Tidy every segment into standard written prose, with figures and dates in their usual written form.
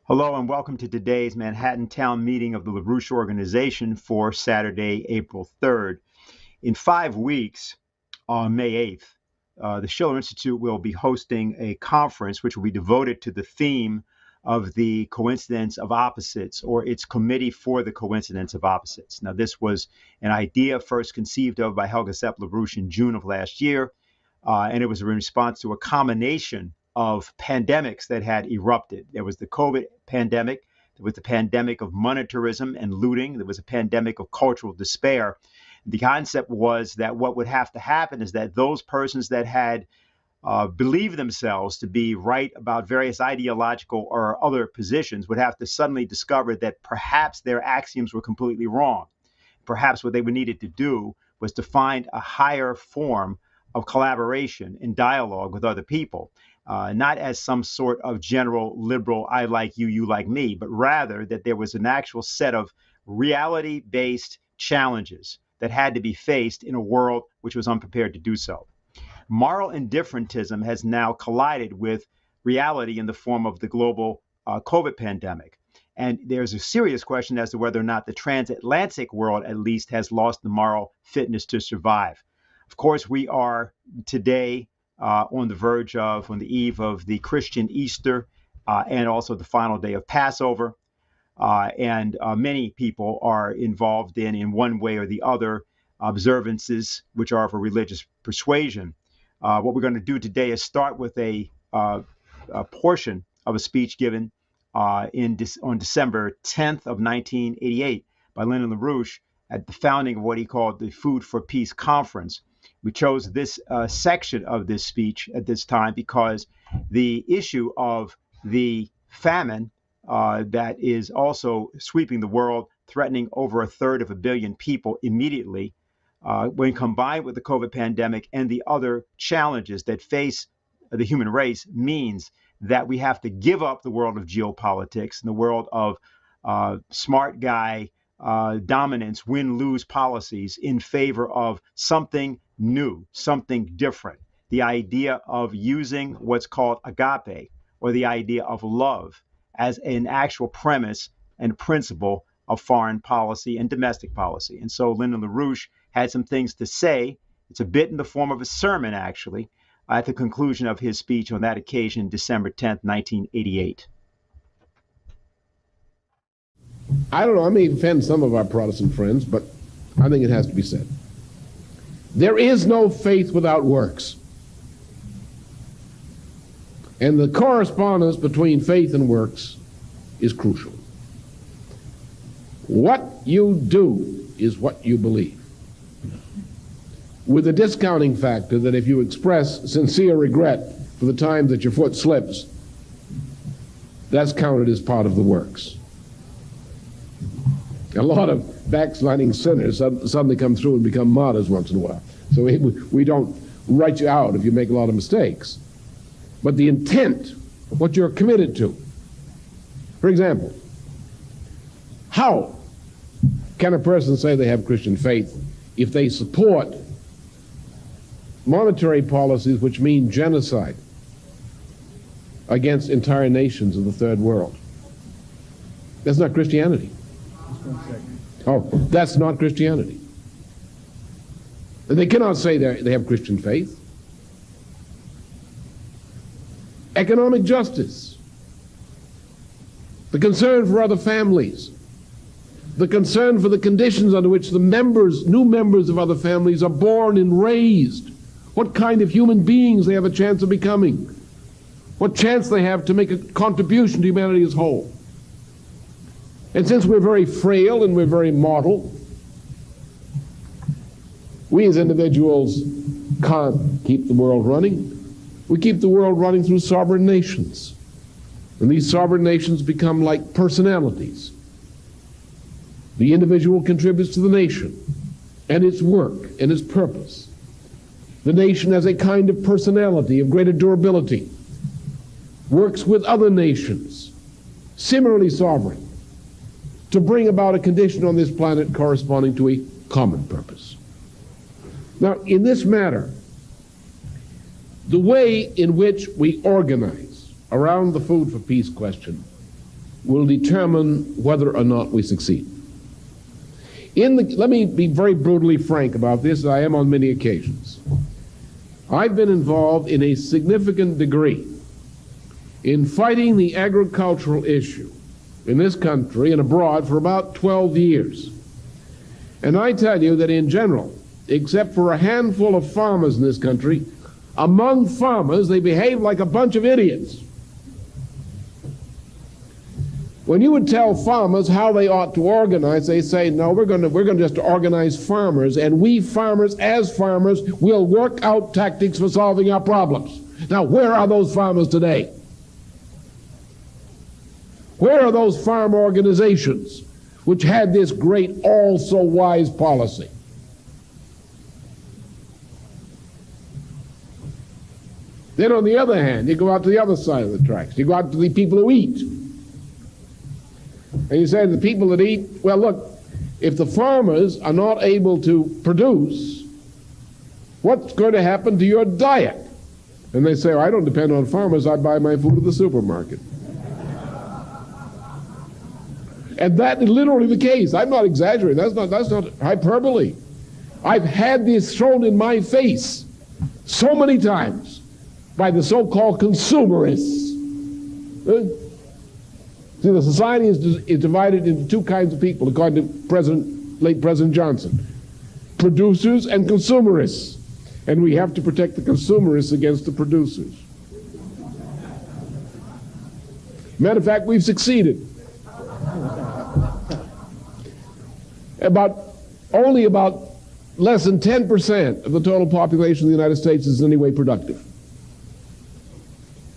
Hello and welcome to today's Manhattan Town meeting of the LaRouche organization for Saturday, April 3rd. In 5 weeks, on May 8th, the Schiller Institute will be hosting a conference which will be devoted to the theme of the coincidence of opposites, or its Committee for the Coincidence of Opposites. Now, this was an idea first conceived of by Helga Sepp LaRouche in June of last year, and it was in response to a combination of pandemics that had erupted. There was the COVID pandemic, there was the pandemic of monetarism and looting, there was a pandemic of cultural despair. The concept was that what would have to happen is that those persons that had believed themselves to be right about various ideological or other positions would have to suddenly discover that perhaps their axioms were completely wrong. Perhaps what they would needed to do was to find a higher form of collaboration and dialogue with other people. Not as some sort of general liberal, I like you, you like me, but rather that there was an actual set of reality-based challenges that had to be faced in a world which was unprepared to do so. Moral indifferentism has now collided with reality in the form of the global COVID pandemic. And there's a serious question as to whether or not the transatlantic world at least has lost the moral fitness to survive. Of course, we are today on the eve of the Christian Easter and also the final day of Passover. And many people are involved in one way or the other, observances which are of a religious persuasion. What we're going to do today is start with a portion of a speech given on December 10th of 1988 by Lyndon LaRouche at the founding of what he called the Food for Peace Conference. We chose this section of this speech at this time because the issue of the famine that is also sweeping the world, threatening over 1/3 of a billion people immediately, when combined with the COVID pandemic and the other challenges that face the human race, means that we have to give up the world of geopolitics and the world of smart guy dominance, win-lose policies in favor of something new, something different. The idea of using what's called agape, or the idea of love, as an actual premise and principle of foreign policy and domestic policy. And so Lyndon LaRouche had some things to say. It's a bit in the form of a sermon, actually, at the conclusion of his speech on that occasion, December 10th, 1988. I don't know, I may offend some of our Protestant friends, but I think it has to be said. There is no faith without works. And the correspondence between faith and works is crucial. What you do is what you believe, with a discounting factor that if you express sincere regret for the time that your foot slips, that's counted as part of the works. A lot of backsliding sinners suddenly come through and become martyrs once in a while. So we don't write you out if you make a lot of mistakes. But the intent of what you're committed to. For example, how can a person say they have Christian faith if they support monetary policies which mean genocide against entire nations of the third world? That's not Christianity. Oh, that's not Christianity. They cannot say they have Christian faith. Economic justice, the concern for other families, the concern for the conditions under which the new members of other families are born and raised, what kind of human beings they have a chance of becoming, what chance they have to make a contribution to humanity as a whole. And since we're very frail and we're very mortal, we as individuals can't keep the world running. We keep the world running through sovereign nations. And these sovereign nations become like personalities. The individual contributes to the nation and its work and its purpose. The nation as a kind of personality of greater durability works with other nations, similarly sovereign, to bring about a condition on this planet corresponding to a common purpose. Now, in this matter, the way in which we organize around the food for peace question will determine whether or not we succeed. Let me be very brutally frank about this, as I am on many occasions. I've been involved in a significant degree in fighting the agricultural issue in this country and abroad for about 12 years. And I tell you that in general, except for a handful of farmers in this country, among farmers they behave like a bunch of idiots. When you would tell farmers how they ought to organize, they say, no, we're going to just organize farmers, and we farmers, as farmers, will work out tactics for solving our problems. Now, where are those farmers today? Where are those farm organizations which had this great, all-so-wise policy? Then on the other hand, you go out to the other side of the tracks. You go out to the people who eat. And you say to the people that eat, well, look, if the farmers are not able to produce, what's going to happen to your diet? And they say, oh, I don't depend on farmers, I buy my food at the supermarket. And that is literally the case. I'm not exaggerating. That's not hyperbole. I've had this thrown in my face so many times by the so-called consumerists. See, the society is divided into two kinds of people, according to late President Johnson: producers and consumerists. And we have to protect the consumerists against the producers. Matter of fact, we've succeeded. Only about less than 10% of the total population of the United States is in any way productive.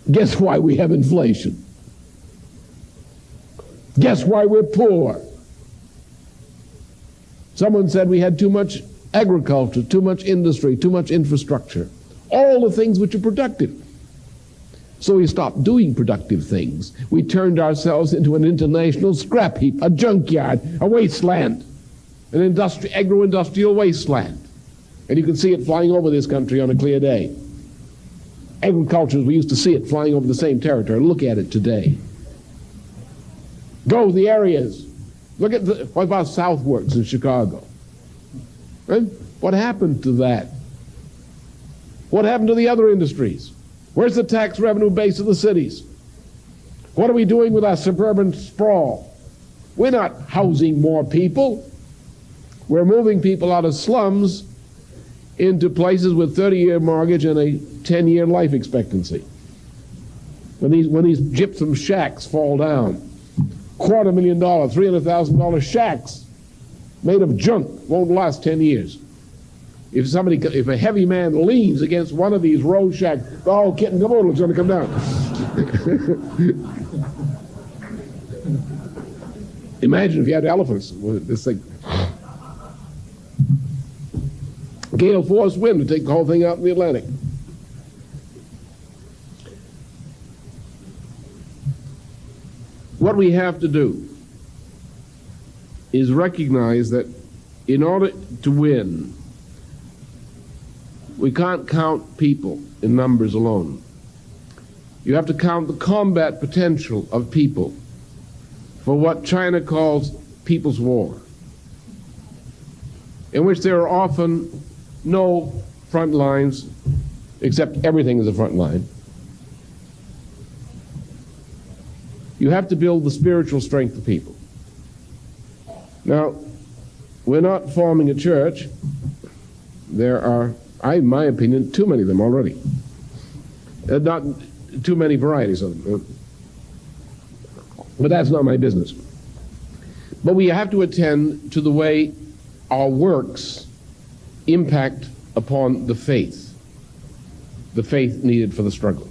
Guess why we have inflation? Guess why we're poor? Someone said we had too much agriculture, too much industry, too much infrastructure, all the things which are productive. So we stopped doing productive things. We turned ourselves into an international scrap heap, a junkyard, a wasteland, an agro-industrial wasteland. And you can see it flying over this country on a clear day. Agriculture, we used to see it flying over the same territory. Look at it today. Go to the areas. Look at what about Southworks in Chicago? Right? What happened to that? What happened to the other industries? Where's the tax revenue base of the cities? What are we doing with our suburban sprawl? We're not housing more people. We're moving people out of slums into places with 30-year mortgage and a 10-year life expectancy. When these gypsum shacks fall down, $250,000, $300,000 shacks made of junk won't last 10 years. If a heavy man leans against one of these row shacks, oh, kitten, come on, it's going to come down. Imagine if you had elephants with this thing. Gale force wind to take the whole thing out in the Atlantic. What we have to do is recognize that in order to win, we can't count people in numbers alone. You have to count the combat potential of people for what China calls people's war, in which there are often no front lines, except everything is a front line. You have to build the spiritual strength of people. Now, we're not forming a church. There are, in my opinion, too many of them already. Not too many varieties of them. But that's not my business. But we have to attend to the way our works impact upon the faith needed for the struggle.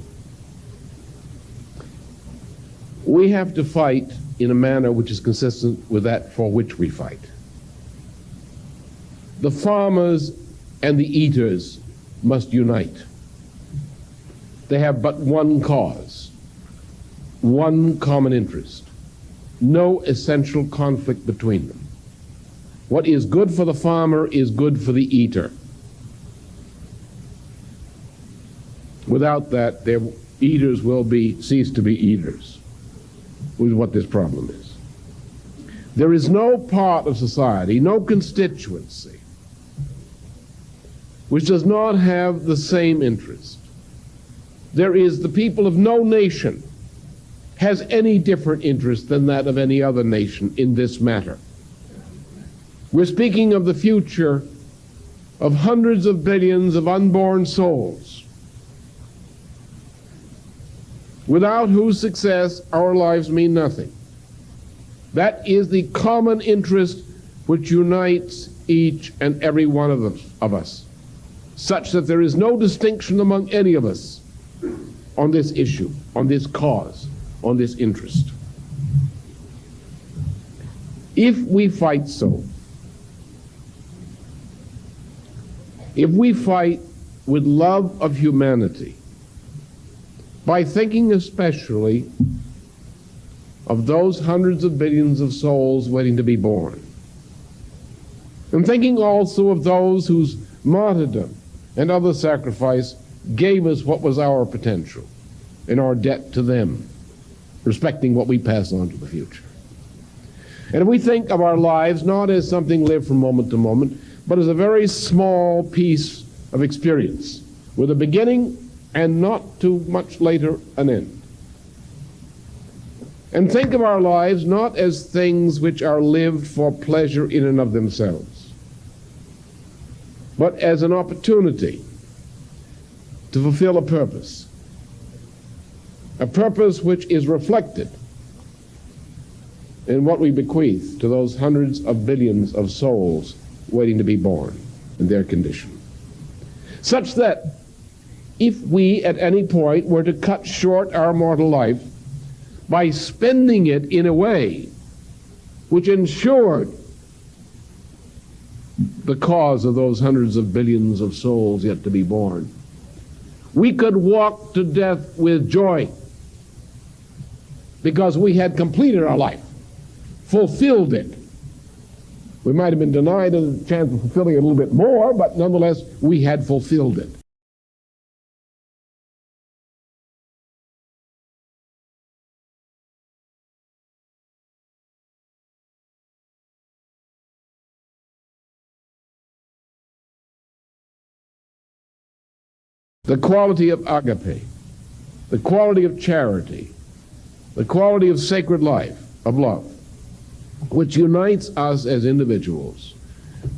We have to fight in a manner which is consistent with that for which we fight. The farmers and the eaters must unite. They have but one cause, one common interest, no essential conflict between them. What is good for the farmer is good for the eater. Without that, their eaters will cease to be eaters. with what this problem is. There is no part of society, no constituency, which does not have the same interest. There is the people of no nation has any different interest than that of any other nation in this matter. We're speaking of the future of hundreds of billions of unborn souls, without whose success our lives mean nothing. That is the common interest which unites each and every one of us, such that there is no distinction among any of us on this issue, on this cause, on this interest. If we fight so, if we fight with love of humanity, by thinking especially of those hundreds of billions of souls waiting to be born, and thinking also of those whose martyrdom and other sacrifice gave us what was our potential and our debt to them, respecting what we pass on to the future. And if we think of our lives not as something lived from moment to moment, but as a very small piece of experience, with a beginning and not too much later an end. And think of our lives not as things which are lived for pleasure in and of themselves, but as an opportunity to fulfill a purpose which is reflected in what we bequeath to those hundreds of billions of souls waiting to be born in their condition. Such that if we at any point were to cut short our mortal life by spending it in a way which ensured the cause of those hundreds of billions of souls yet to be born, we could walk to death with joy because we had completed our life, fulfilled it. We might have been denied a chance of fulfilling it a little bit more, but nonetheless, we had fulfilled it. The quality of agape, the quality of charity, the quality of sacred life, of love, which unites us as individuals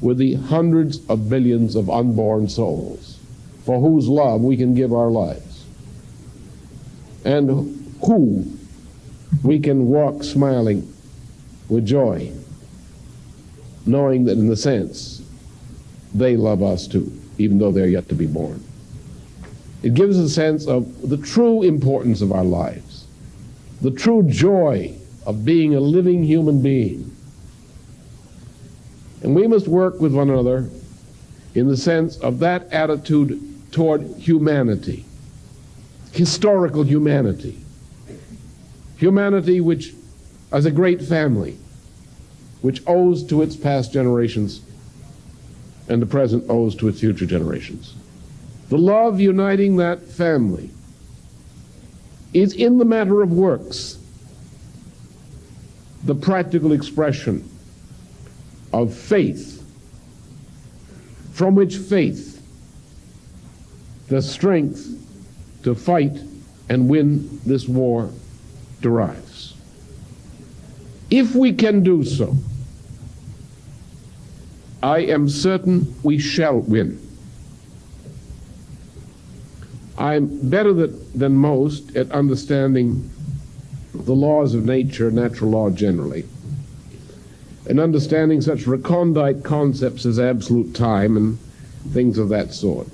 with the hundreds of billions of unborn souls for whose love we can give our lives, and who we can walk smiling with joy, knowing that in a sense they love us too, even though they're yet to be born. It gives us a sense of the true importance of our lives, the true joy of being a living human being. And we must work with one another in the sense of that attitude toward humanity, historical humanity, humanity which, as a great family, which owes to its past generations and the present owes to its future generations. The love uniting that family is, in the matter of works, the practical expression of faith, from which faith, the strength to fight and win this war, derives. If we can do so, I am certain we shall win. I'm better than most at understanding the laws of nature, natural law generally, and understanding such recondite concepts as absolute time and things of that sort.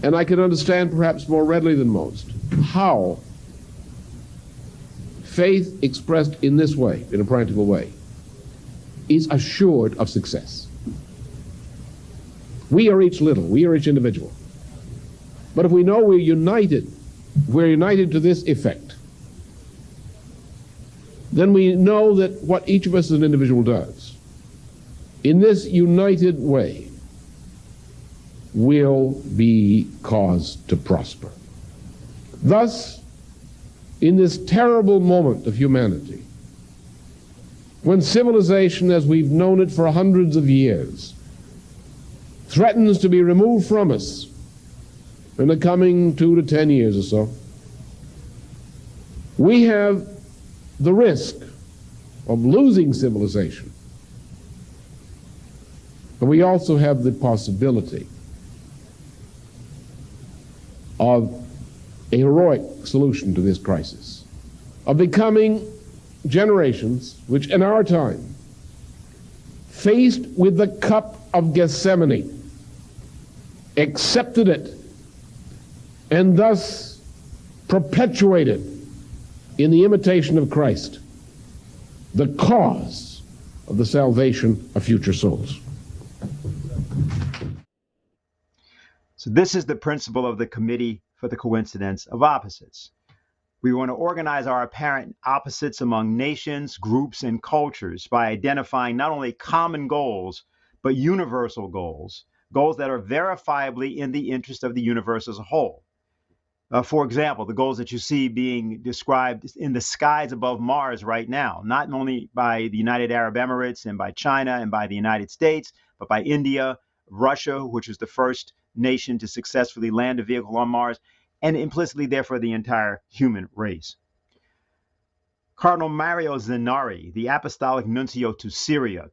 And I can understand perhaps more readily than most how faith expressed in this way, in a practical way, is assured of success. We are each little, we are each individual. But if we know we're united to this effect, then we know that what each of us as an individual does in this united way will be caused to prosper. Thus, in this terrible moment of humanity, when civilization as we've known it for hundreds of years threatens to be removed from us in the coming 2 to 10 years or so, we have the risk of losing civilization. But we also have the possibility of a heroic solution to this crisis, of becoming generations which in our time, faced with the cup of Gethsemane, accepted it and thus perpetuated in the imitation of Christ the cause of the salvation of future souls. So this is the principle of the Committee for the Coincidence of Opposites. We want to organize our apparent opposites among nations, groups, and cultures by identifying not only common goals, but universal goals, goals that are verifiably in the interest of the universe as a whole. For example, the goals that you see being described in the skies above Mars right now, not only by the United Arab Emirates and by China and by the United States, but by India, Russia, which was the first nation to successfully land a vehicle on Mars, and implicitly, therefore, the entire human race. Cardinal Mario Zennari, the Apostolic Nuncio to Syria,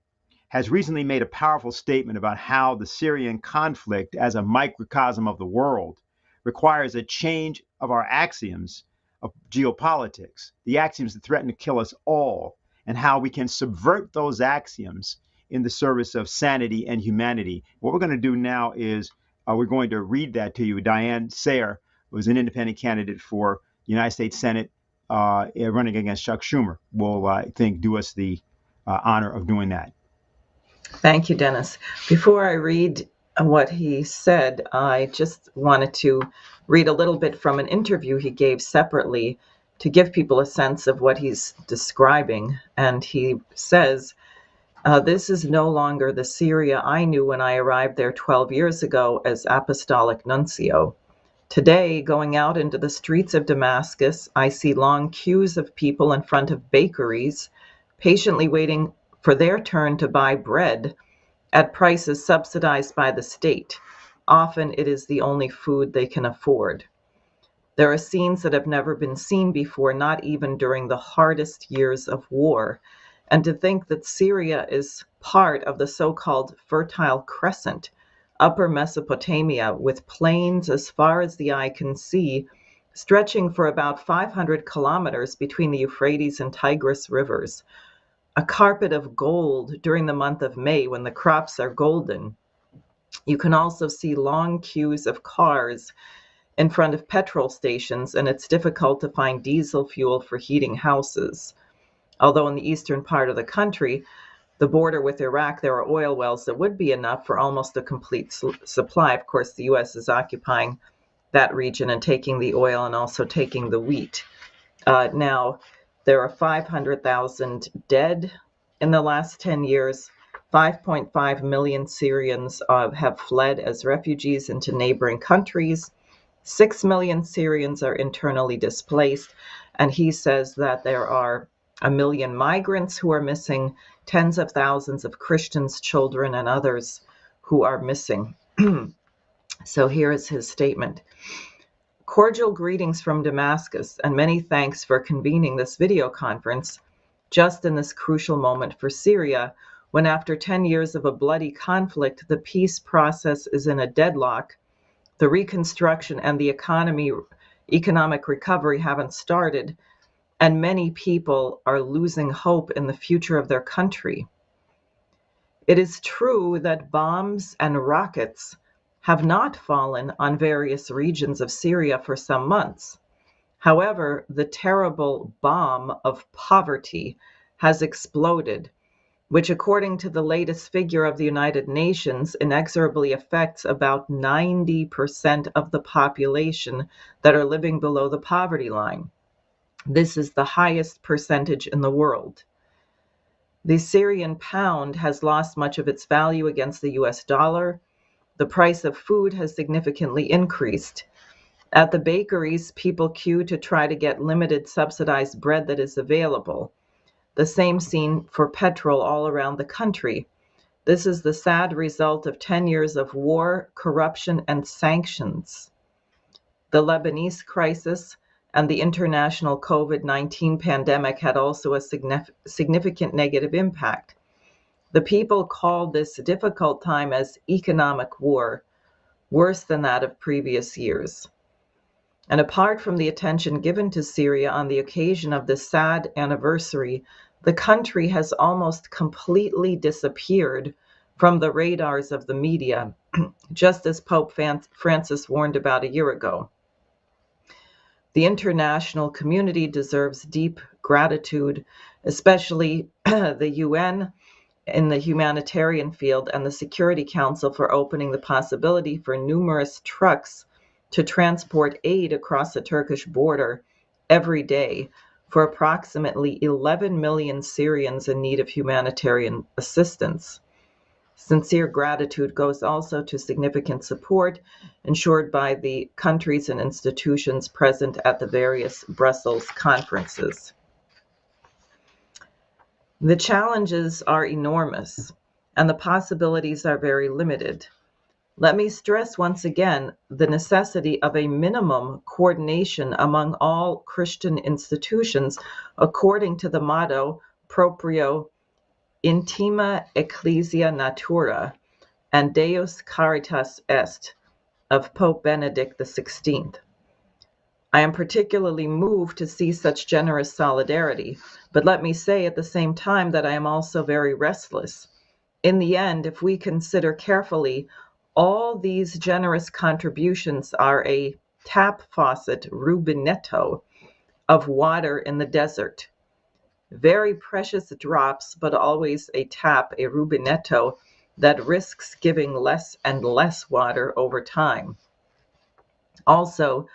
has recently made a powerful statement about how the Syrian conflict, as a microcosm of the world, requires a change of our axioms of geopolitics, the axioms that threaten to kill us all, and how we can subvert those axioms in the service of sanity and humanity. What we're going to do now is we're going to read that to you. Diane, Sare, was an independent candidate for the United States Senate running against Chuck Schumer, will, I think, do us the honor of doing that. Thank you, Dennis. Before I read what he said, I just wanted to read a little bit from an interview he gave separately to give people a sense of what he's describing. And he says, this is no longer the Syria I knew when I arrived there 12 years ago as Apostolic Nuncio. Today, going out into the streets of Damascus, I see long queues of people in front of bakeries, patiently waiting for their turn to buy bread at prices subsidized by the state. Often it is the only food they can afford. There are scenes that have never been seen before, not even during the hardest years of war. And to think that Syria is part of the so-called Fertile Crescent, Upper Mesopotamia, with plains as far as the eye can see, stretching for about 500 kilometers between the Euphrates and Tigris rivers. A carpet of gold during the month of May when the crops are golden. You can also see long queues of cars in front of petrol stations, and it's difficult to find diesel fuel for heating houses. Although in the eastern part of the country, the border with Iraq, there are oil wells that would be enough for almost a complete supply. Of course, the U.S. is occupying that region and taking the oil and also taking the wheat. Now, there are 500,000 dead in the last 10 years. 5.5 million Syrians have fled as refugees into neighboring countries. 6 million Syrians are internally displaced. And he says that there are 1 million migrants who are missing, tens of thousands of Christians, children, and others who are missing. So here is his statement. Cordial greetings from Damascus, and many thanks for convening this video conference just in this crucial moment for Syria, when after 10 years of a bloody conflict, the peace process is in a deadlock, the reconstruction and the economic recovery haven't started, and many people are losing hope in the future of their country. It is true that bombs and rockets have not fallen on various regions of Syria for some months. However, the terrible bomb of poverty has exploded, which, according to the latest figure of the United Nations, inexorably affects about 90% of the population that are living below the poverty line. This is the highest percentage in the world. The Syrian pound has lost much of its value against the US dollar. The price of food has significantly increased. At the bakeries, people queue to try to get limited subsidized bread that is available. The same scene for petrol all around the country. This is the sad result of 10 years of war, corruption, and sanctions. The Lebanese crisis and the international COVID-19 pandemic had also a significant negative impact. The people called this difficult time as economic war, worse than that of previous years. And apart from the attention given to Syria on the occasion of this sad anniversary, the country has almost completely disappeared from the radars of the media, just as Pope Francis warned about a year ago. The international community deserves deep gratitude, especially the UN in the humanitarian field and the Security Council for opening the possibility for numerous trucks to transport aid across the Turkish border every day for approximately 11 million Syrians in need of humanitarian assistance. Sincere gratitude goes also to significant support ensured by the countries and institutions present at the various Brussels conferences. The challenges are enormous, and the possibilities are very limited. Let me stress once again the necessity of a minimum coordination among all Christian institutions according to the motto Proprio Intima Ecclesia Natura and Deus Caritas Est of Pope Benedict XVI. I am particularly moved to see such generous solidarity, but let me say at the same time that I am also very restless. In the end, if we consider carefully, all these generous contributions are a tap faucet rubinetto of water in the desert. Very precious drops, but always a rubinetto that risks giving less and less water over time. Also,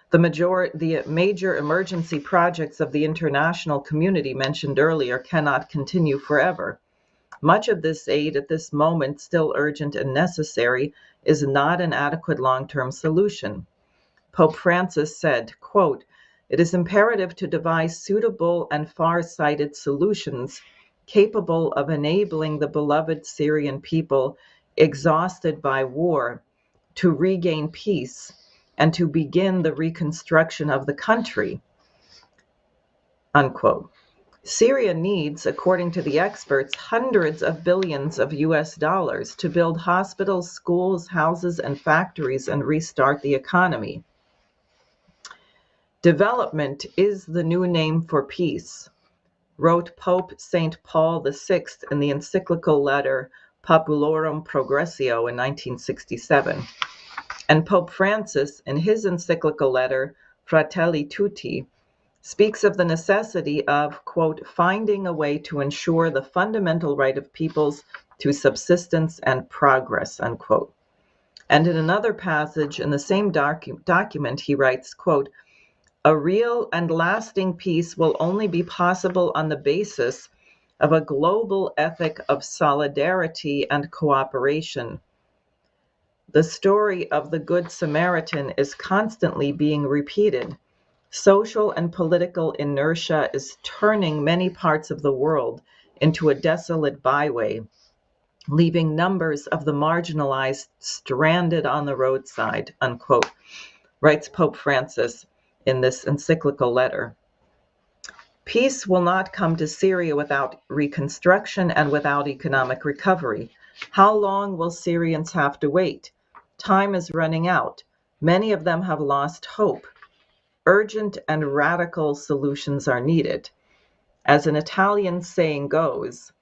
the major emergency projects of the international community mentioned earlier cannot continue forever. Much of this aid at this moment, still urgent and necessary, is not an adequate long-term solution. Pope Francis said, quote, "It is imperative to devise suitable and far-sighted solutions capable of enabling the beloved Syrian people exhausted by war to regain peace and to begin the reconstruction of the country." Unquote. Syria needs, according to the experts, hundreds of billions of US dollars to build hospitals, schools, houses, and factories and restart the economy. Development is the new name for peace, wrote Pope St. Paul VI in the encyclical letter Populorum Progressio in 1967. And Pope Francis, in his encyclical letter Fratelli Tutti, speaks of the necessity of, quote, "finding a way to ensure the fundamental right of peoples to subsistence and progress," unquote. And in another passage in the same document, he writes, quote, "A real and lasting peace will only be possible on the basis of a global ethic of solidarity and cooperation. The story of the Good Samaritan is constantly being repeated. Social and political inertia is turning many parts of the world into a desolate byway, leaving numbers of the marginalized stranded on the roadside," unquote, writes Pope Francis in this encyclical letter. Peace will not come to Syria without reconstruction and without economic recovery. How long will Syrians have to wait? Time is running out. Many of them have lost hope. Urgent and radical solutions are needed. As an Italian saying goes,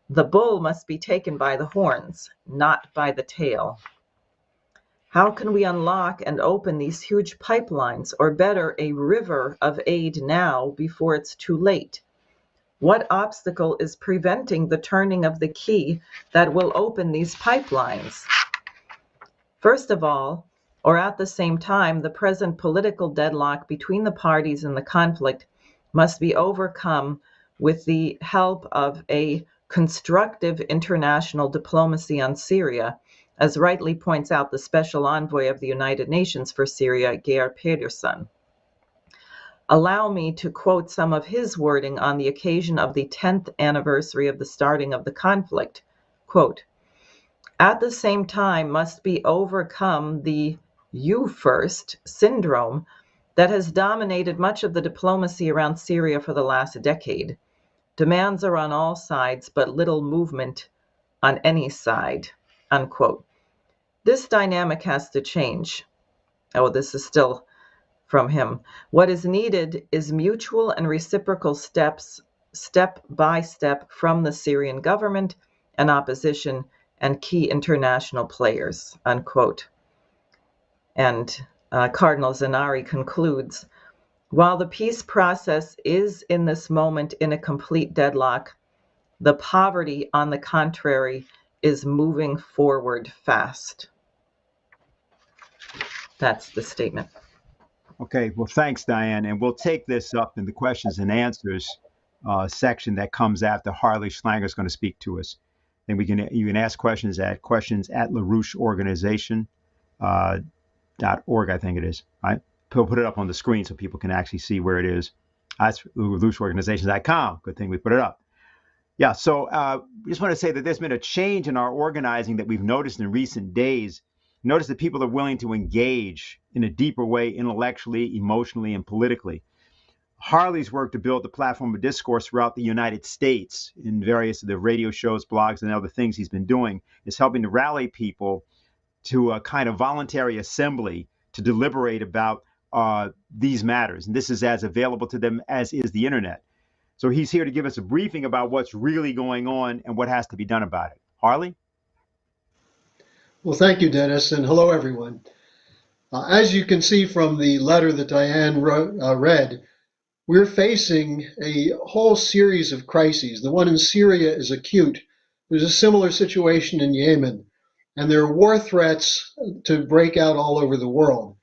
the bull must be taken by the horns, not by the tail. How can we unlock and open these huge pipelines, or better, a river of aid now before it's too late? What obstacle is preventing the turning of the key that will open these pipelines? First of all, or at the same time, the present political deadlock between the parties in the conflict must be overcome with the help of a constructive international diplomacy on Syria as rightly points out the Special Envoy of the United Nations for Syria, Geir Pedersen. Allow me to quote some of his wording on the occasion of the 10th anniversary of the starting of the conflict. Quote, "At the same time must be overcome the you first syndrome that has dominated much of the diplomacy around Syria for the last decade. Demands are on all sides, but little movement on any side." Unquote. This dynamic has to change. Oh, this is still from him. What is needed is mutual and reciprocal steps, step by step, from the Syrian government and opposition and key international players. Unquote. And Cardinal Zanari concludes, while the peace process is in this moment in a complete deadlock, the poverty, on the contrary, is moving forward fast. That's the statement. Okay, well, thanks, Diane. And we'll take this up in the questions and answers section that comes after Harley Schlanger is going to speak to us. Then you can ask questions at LaRoucheorganization.org, I think it is. Right? We'll put it up on the screen so people can actually see where it is. That's LaRoucheorganization.com. Good thing we put it up. Yeah, so we just want to say that there's been a change in our organizing that we've noticed in recent days. Notice that people are willing to engage in a deeper way, intellectually, emotionally, and politically. Harley's work to build the platform of discourse throughout the United States in various of the radio shows, blogs, and other things he's been doing is helping to rally people to a kind of voluntary assembly to deliberate about these matters. And this is as available to them as is the internet. So he's here to give us a briefing about what's really going on and what has to be done about it. Harley? Well, thank you, Dennis, and hello, everyone. As you can see from the letter that Diane read, we're facing a whole series of crises. The one in Syria is acute. There's a similar situation in Yemen, and there are war threats to break out all over the world.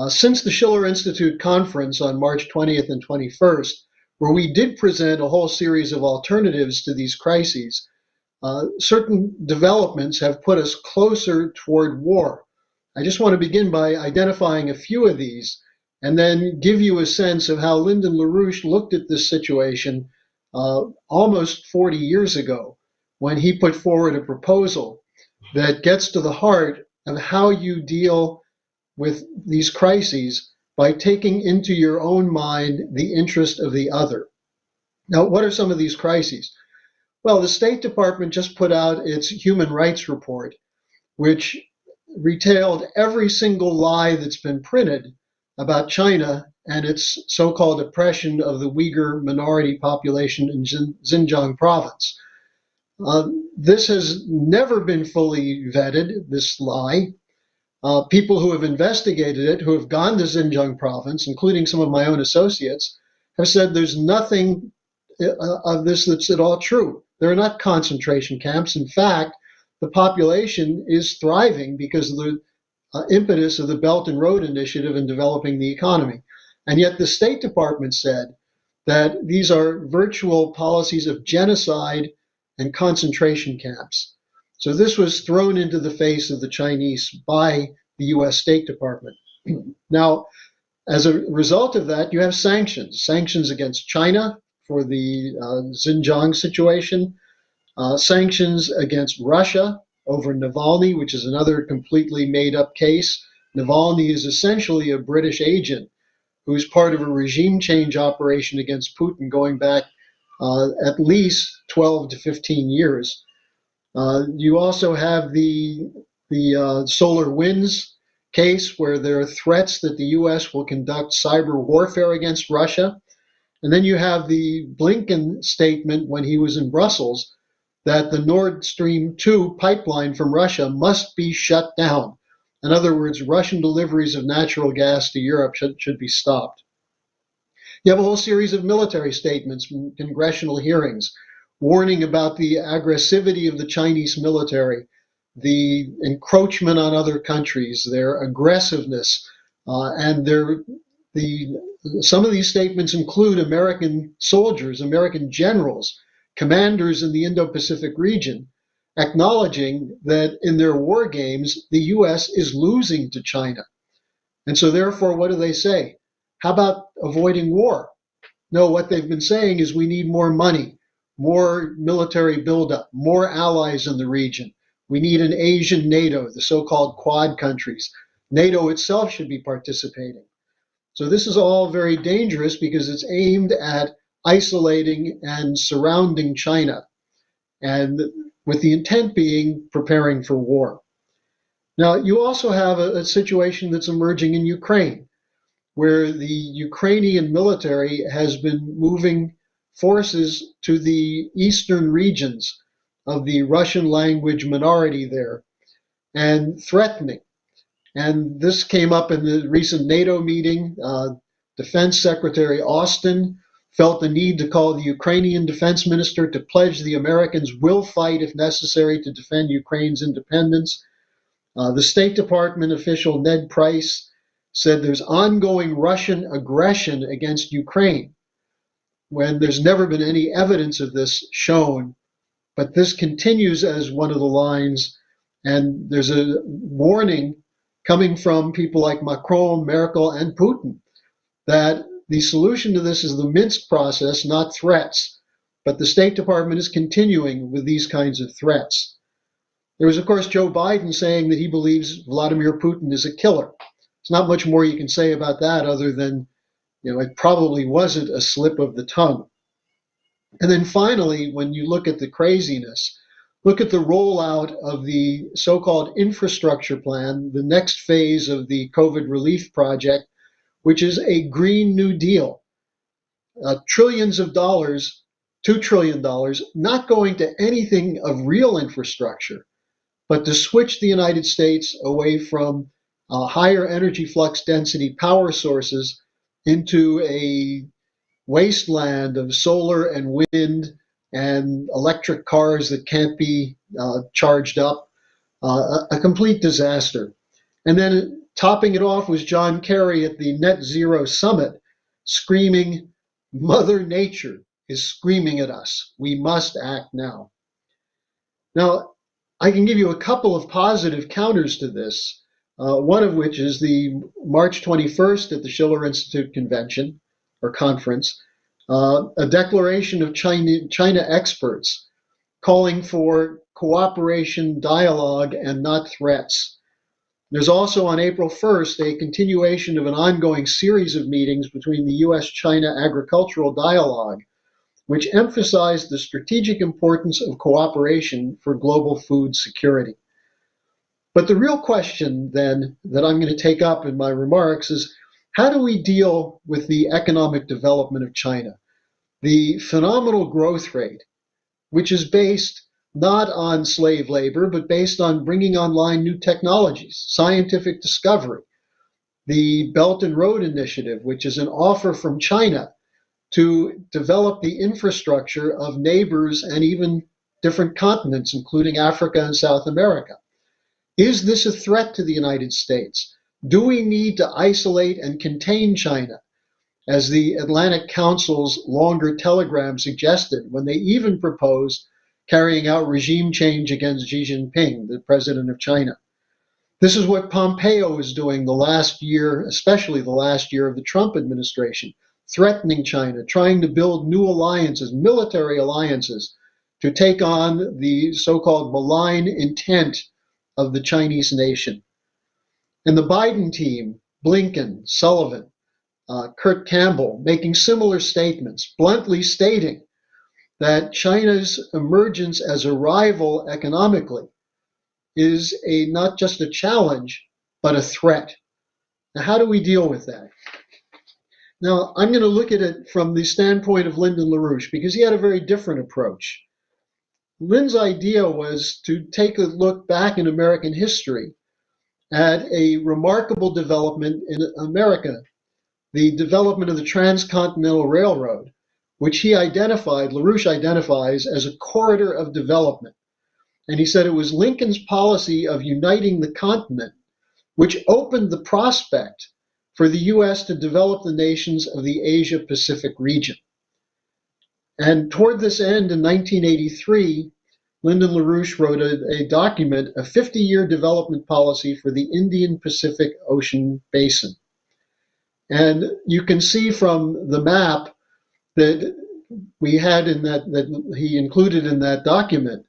Since the Schiller Institute conference on March 20th and 21st, where we did present a whole series of alternatives to these crises, certain developments have put us closer toward war. I just want to begin by identifying a few of these and then give you a sense of how Lyndon LaRouche looked at this situation almost 40 years ago when he put forward a proposal that gets to the heart of how you deal with these crises by taking into your own mind the interest of the other. Now, what are some of these crises? Well, the State Department just put out its human rights report, which retailed every single lie that's been printed about China and its so-called oppression of the Uyghur minority population in Xinjiang province. This has never been fully vetted, this lie. People who have investigated it, who have gone to Xinjiang province, including some of my own associates, have said there's nothing of this that's at all true. There are not concentration camps. In fact, the population is thriving because of the impetus of the Belt and Road Initiative in developing the economy. And yet the State Department said that these are virtual policies of genocide and concentration camps. So this was thrown into the face of the Chinese by the US State Department. Now, as a result of that, you have sanctions against China for the Xinjiang situation, sanctions against Russia over Navalny, which is another completely made-up case. Navalny is essentially a British agent who's part of a regime change operation against Putin going back at least 12 to 15 years. You also have the Solar Winds case, where there are threats that the U.S. will conduct cyber warfare against Russia. And then you have the Blinken statement when he was in Brussels that the Nord Stream 2 pipeline from Russia must be shut down. In other words, Russian deliveries of natural gas to Europe should be stopped. You have a whole series of military statements from congressional hearings warning about the aggressivity of the Chinese military, the encroachment on other countries, their aggressiveness, and some of these statements include American soldiers, American generals, commanders in the Indo-Pacific region, acknowledging that in their war games, the US is losing to China. And so therefore, what do they say? How about avoiding war? No, what they've been saying is we need more money, more military buildup, more allies in the region. We need an Asian NATO, the so-called Quad countries. NATO itself should be participating. So this is all very dangerous because it's aimed at isolating and surrounding China, and with the intent being preparing for war. Now, you also have a situation that's emerging in Ukraine, where the Ukrainian military has been moving forces to the eastern regions of the Russian language minority there and threatening. And this came up in the recent NATO meeting. Defense Secretary Austin felt the need to call the Ukrainian defense minister to pledge the Americans will fight if necessary to defend Ukraine's independence. The State Department official Ned Price said there's ongoing Russian aggression against Ukraine when there's never been any evidence of this shown. But this continues as one of the lines, and there's a warning coming from people like Macron, Merkel, and Putin that the solution to this is the Minsk process, not threats. But the State Department is continuing with these kinds of threats. There was, of course, Joe Biden saying that he believes Vladimir Putin is a killer. There's not much more you can say about that other than, it probably wasn't a slip of the tongue. And then finally, when you look at the craziness, look at the rollout of the so-called infrastructure plan, the next phase of the COVID relief project, which is a Green New Deal. Trillions of dollars, $2 trillion, not going to anything of real infrastructure, but to switch the United States away from higher energy flux density power sources into a wasteland of solar and wind and electric cars that can't be charged up, a complete disaster. And then topping it off was John Kerry at the Net Zero Summit screaming, Mother Nature is screaming at us. We must act now. Now, I can give you a couple of positive counters to this, one of which is the March 21st at the Schiller Institute convention or conference, a declaration of China experts calling for cooperation, dialogue, and not threats. There's also on April 1st a continuation of an ongoing series of meetings between the U.S.-China agricultural dialogue, which emphasized the strategic importance of cooperation for global food security. But the real question then that I'm going to take up in my remarks is, how do we deal with the economic development of China? The phenomenal growth rate, which is based not on slave labor, but based on bringing online new technologies, scientific discovery. The Belt and Road Initiative, which is an offer from China to develop the infrastructure of neighbors and even different continents, including Africa and South America. Is this a threat to the United States? Do we need to isolate and contain China, as the Atlantic Council's longer telegram suggested when they even proposed carrying out regime change against Xi Jinping, the president of China? This is what Pompeo was doing the last year, especially the last year of the Trump administration, threatening China, trying to build new alliances, military alliances, to take on the so-called malign intent of the Chinese nation. And the Biden team, Blinken, Sullivan, Kurt Campbell, making similar statements, bluntly stating that China's emergence as a rival economically is not just a challenge, but a threat. Now, how do we deal with that? Now, I'm going to look at it from the standpoint of Lyndon LaRouche, because he had a very different approach. Lynn's idea was to take a look back in American history at a remarkable development in America, the development of the Transcontinental Railroad, which LaRouche identifies as a corridor of development. And he said it was Lincoln's policy of uniting the continent, which opened the prospect for the U.S. to develop the nations of the Asia-Pacific region. And toward this end, in 1983, Lyndon LaRouche wrote a document, a 50-year development policy for the Indian Pacific Ocean Basin. And you can see from the map that we had in that he included in that document,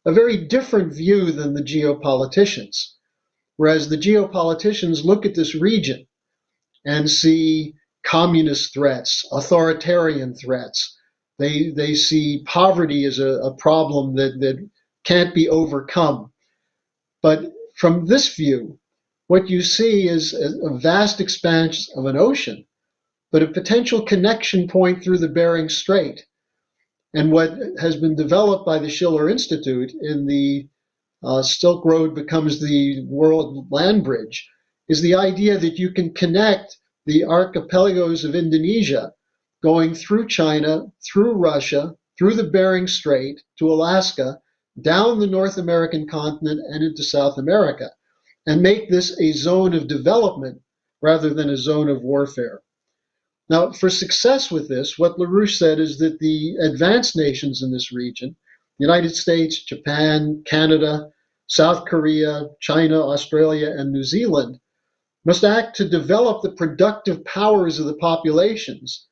a very different view than the geopoliticians. Whereas the geopoliticians look at this region and see communist threats, authoritarian threats. They see poverty as a problem that can't be overcome. But from this view, what you see is a vast expanse of an ocean, but a potential connection point through the Bering Strait. And what has been developed by the Schiller Institute in the Silk Road becomes the world land bridge is the idea that you can connect the archipelagos of Indonesia going through China, through Russia, through the Bering Strait to Alaska, down the North American continent and into South America, and make this a zone of development rather than a zone of warfare. Now, for success with this, what LaRouche said is that the advanced nations in this region, the United States, Japan, Canada, South Korea, China, Australia, and New Zealand, must act to develop the productive powers of the populations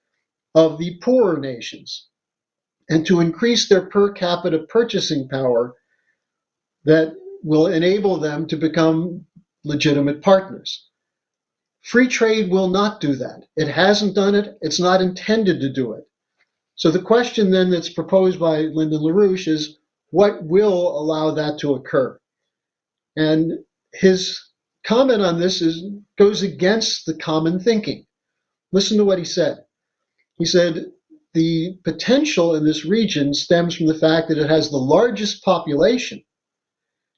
of the poorer nations and to increase their per capita purchasing power that will enable them to become legitimate partners. Free trade will not do that. It hasn't done it. It's not intended to do it. So the question then that's proposed by Lyndon LaRouche is, what will allow that to occur? And his comment on this goes against the common thinking. Listen to what he said. He said, the potential in this region stems from the fact that it has the largest population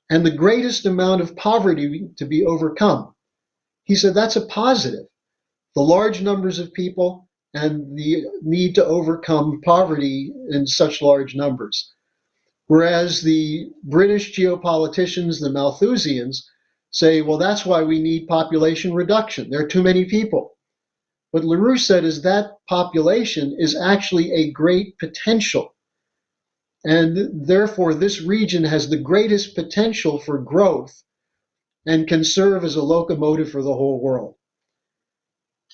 and the greatest amount of poverty to be overcome. He said that's a positive, the large numbers of people and the need to overcome poverty in such large numbers. Whereas the British geopoliticians, the Malthusians, say, well, that's why we need population reduction. There are too many people. What LaRouche said is that population is actually a great potential. And therefore, this region has the greatest potential for growth and can serve as a locomotive for the whole world.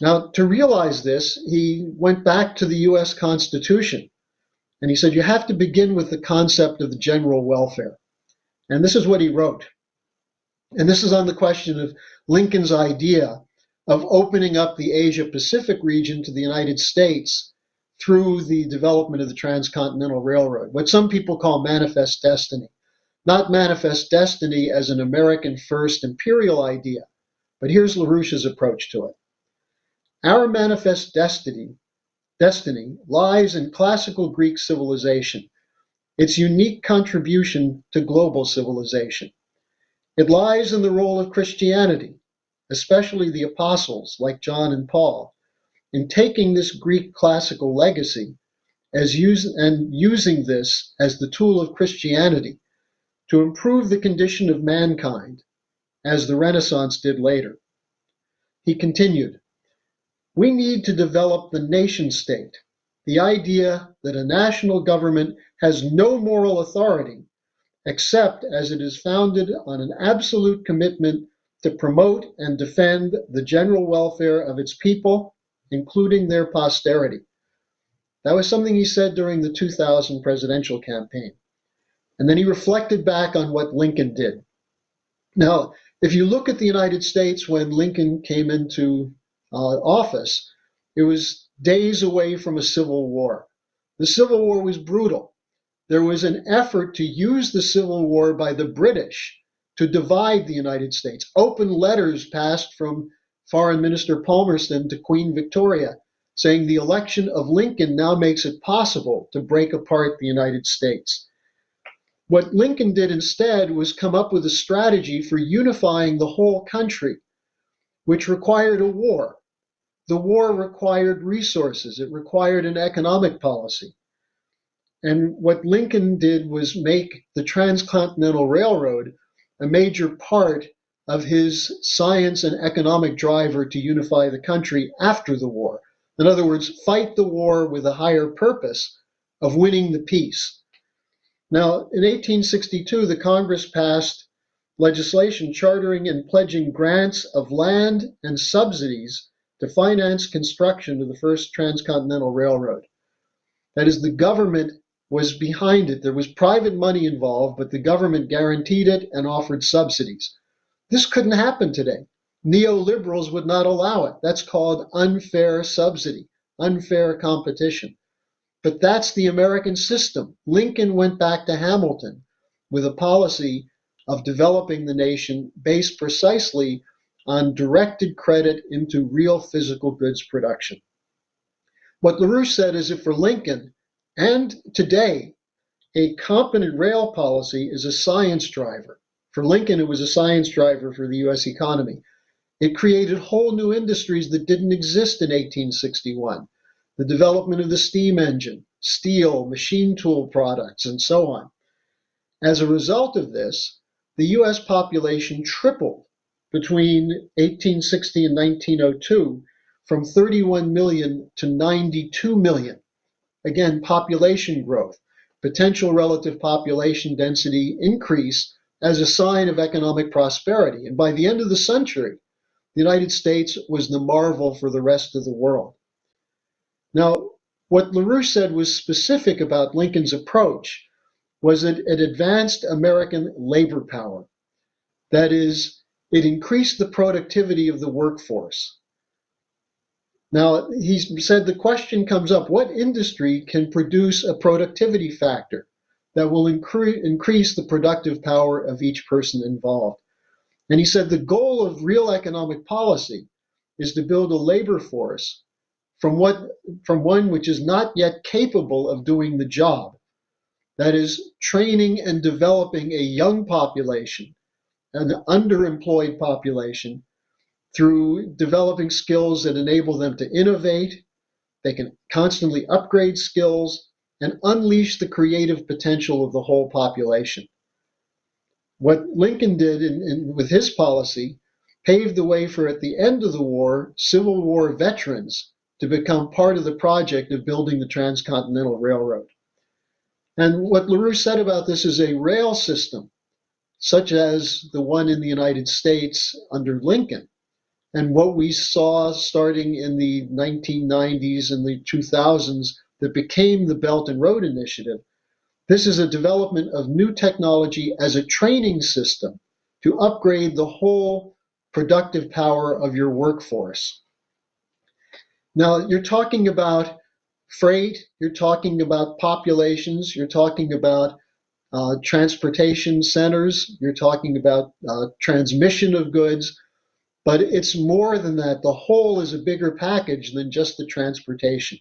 Now, to realize this, he went back to the US Constitution, and he said, you have to begin with the concept of the general welfare. And this is what he wrote. And this is on the question of Lincoln's idea of opening up the Asia-Pacific region to the United States through the development of the Transcontinental Railroad, what some people call manifest destiny. Not manifest destiny as an American first imperial idea, but here's LaRouche's approach to it. Our manifest destiny lies in classical Greek civilization, its unique contribution to global civilization. It lies in the role of Christianity, especially the apostles like John and Paul, in taking this Greek classical legacy and using this as the tool of Christianity to improve the condition of mankind, as the Renaissance did later. He continued, we need to develop the nation state, the idea that a national government has no moral authority except as it is founded on an absolute commitment to promote and defend the general welfare of its people, including their posterity. That was something he said during the 2000 presidential campaign. And then he reflected back on what Lincoln did. Now, if you look at the United States when Lincoln came into office, it was days away from a civil war. The Civil War was brutal. There was an effort to use the Civil War by the British to divide the United States. Open letters passed from Foreign Minister Palmerston to Queen Victoria saying the election of Lincoln now makes it possible to break apart the United States. What Lincoln did instead was come up with a strategy for unifying the whole country, which required a war. The war required resources. It required an economic policy. And what Lincoln did was make the Transcontinental Railroad a major part of his science and economic driver to unify the country after the war. In other words, fight the war with a higher purpose of winning the peace. Now, in 1862, the Congress passed legislation chartering and pledging grants of land and subsidies to finance construction of the first transcontinental railroad. That is, the government was behind it. There was private money involved, but the government guaranteed it and offered subsidies. This couldn't happen today. Neoliberals would not allow it. That's called unfair subsidy, unfair competition. But that's the American system. Lincoln went back to Hamilton with a policy of developing the nation based precisely on directed credit into real physical goods production. What LaRouche said is that for Lincoln and today, a competent rail policy is a science driver. For Lincoln, it was a science driver for the US economy. It created whole new industries that didn't exist in 1861. The development of the steam engine, steel, machine tool products, and so on. As a result of this, the US population tripled between 1860 and 1902 from 31 million to 92 million. Again, population growth, potential relative population density increase as a sign of economic prosperity. And by the end of the century, the United States was the marvel for the rest of the world. Now, what LaRouche said was specific about Lincoln's approach was that it advanced American labor power. That is, it increased the productivity of the workforce. Now, he said the question comes up, what industry can produce a productivity factor that will increase the productive power of each person involved? And he said the goal of real economic policy is to build a labor force from one which is not yet capable of doing the job. That is, training and developing a young population, an underemployed population, through developing skills that enable them to innovate. They can constantly upgrade skills and unleash the creative potential of the whole population. What Lincoln did with his policy paved the way for, at the end of the war, Civil War veterans to become part of the project of building the Transcontinental Railroad. And what LaRouche said about this is a rail system, such as the one in the United States under Lincoln, and what we saw starting in the 1990s and the 2000s that became the Belt and Road Initiative. This is a development of new technology as a training system to upgrade the whole productive power of your workforce. Now, you're talking about freight, you're talking about populations, you're talking about transportation centers, you're talking about transmission of goods. But it's more than that. The whole is a bigger package than just the transportation.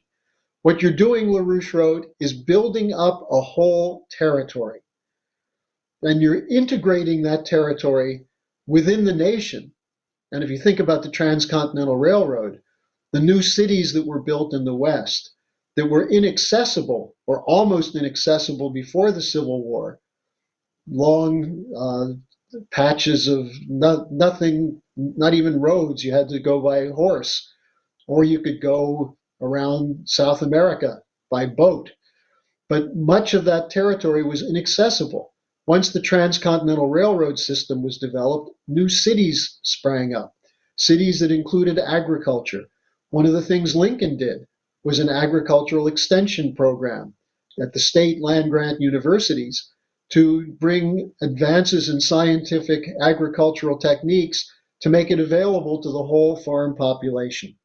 What you're doing, LaRouche wrote, is building up a whole territory. And you're integrating that territory within the nation. And if you think about the Transcontinental Railroad, the new cities that were built in the West that were inaccessible or almost inaccessible before the Civil War, long patches of nothing, not even roads. You had to go by horse, or you could go around South America by boat. But much of that territory was inaccessible. Once the Transcontinental Railroad system was developed, new cities sprang up, cities that included agriculture. One of the things Lincoln did was an agricultural extension program at the state land-grant universities to bring advances in scientific agricultural techniques to make it available to the whole farm population.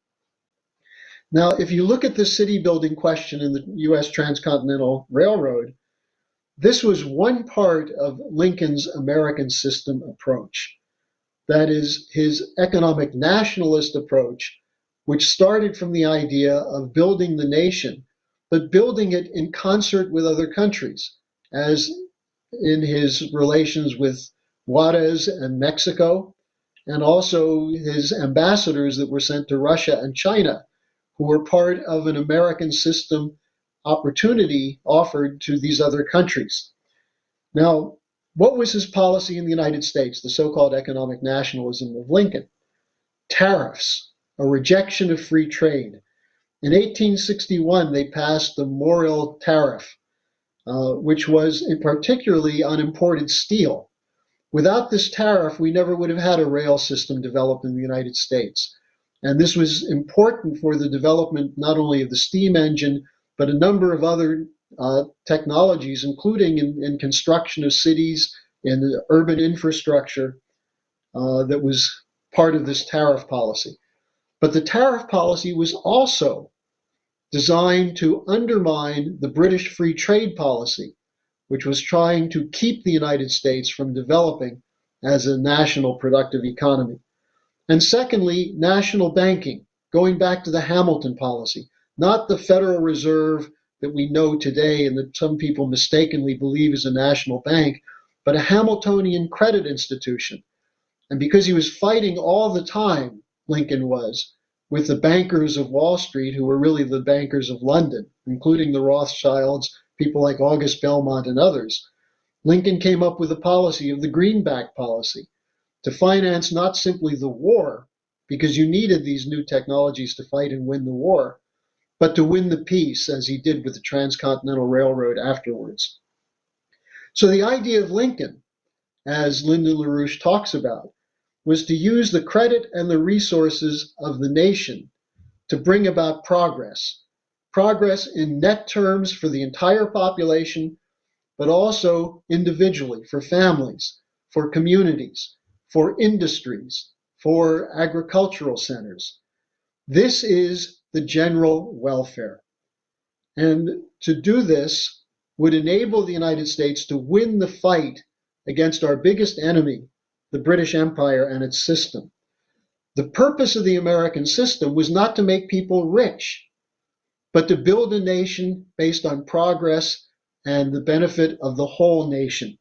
Now, if you look at the city building question in the U.S. Transcontinental Railroad, this was one part of Lincoln's American system approach. That is, his economic nationalist approach, which started from the idea of building the nation, but building it in concert with other countries, as in his relations with Juarez and Mexico, and also his ambassadors that were sent to Russia and China, who were part of an American system opportunity offered to these other countries. Now, what was his policy in the United States, the so-called economic nationalism of Lincoln? Tariffs, a rejection of free trade. In 1861, they passed the Morrill Tariff, which was particularly on imported steel. Without this tariff, we never would have had a rail system developed in the United States. And this was important for the development not only of the steam engine, but a number of other technologies, including in construction of cities and urban infrastructure that was part of this tariff policy. But the tariff policy was also designed to undermine the British free trade policy, which was trying to keep the United States from developing as a national productive economy. And secondly, national banking, going back to the Hamilton policy, not the Federal Reserve that we know today and that some people mistakenly believe is a national bank, but a Hamiltonian credit institution. And because he was fighting all the time, Lincoln was, with the bankers of Wall Street, who were really the bankers of London, including the Rothschilds, people like August Belmont and others, Lincoln came up with a policy of the greenback policy to finance not simply the war, because you needed these new technologies to fight and win the war, but to win the peace, as he did with the Transcontinental Railroad afterwards. So the idea of Lincoln, as Lyndon LaRouche talks about, was to use the credit and the resources of the nation to bring about progress. Progress in net terms for the entire population, but also individually, for families, for communities, for industries, for agricultural centers. This is the general welfare. And to do this would enable the United States to win the fight against our biggest enemy, the British Empire and its system. The purpose of the American system was not to make people rich, but to build a nation based on progress and the benefit of the whole nation.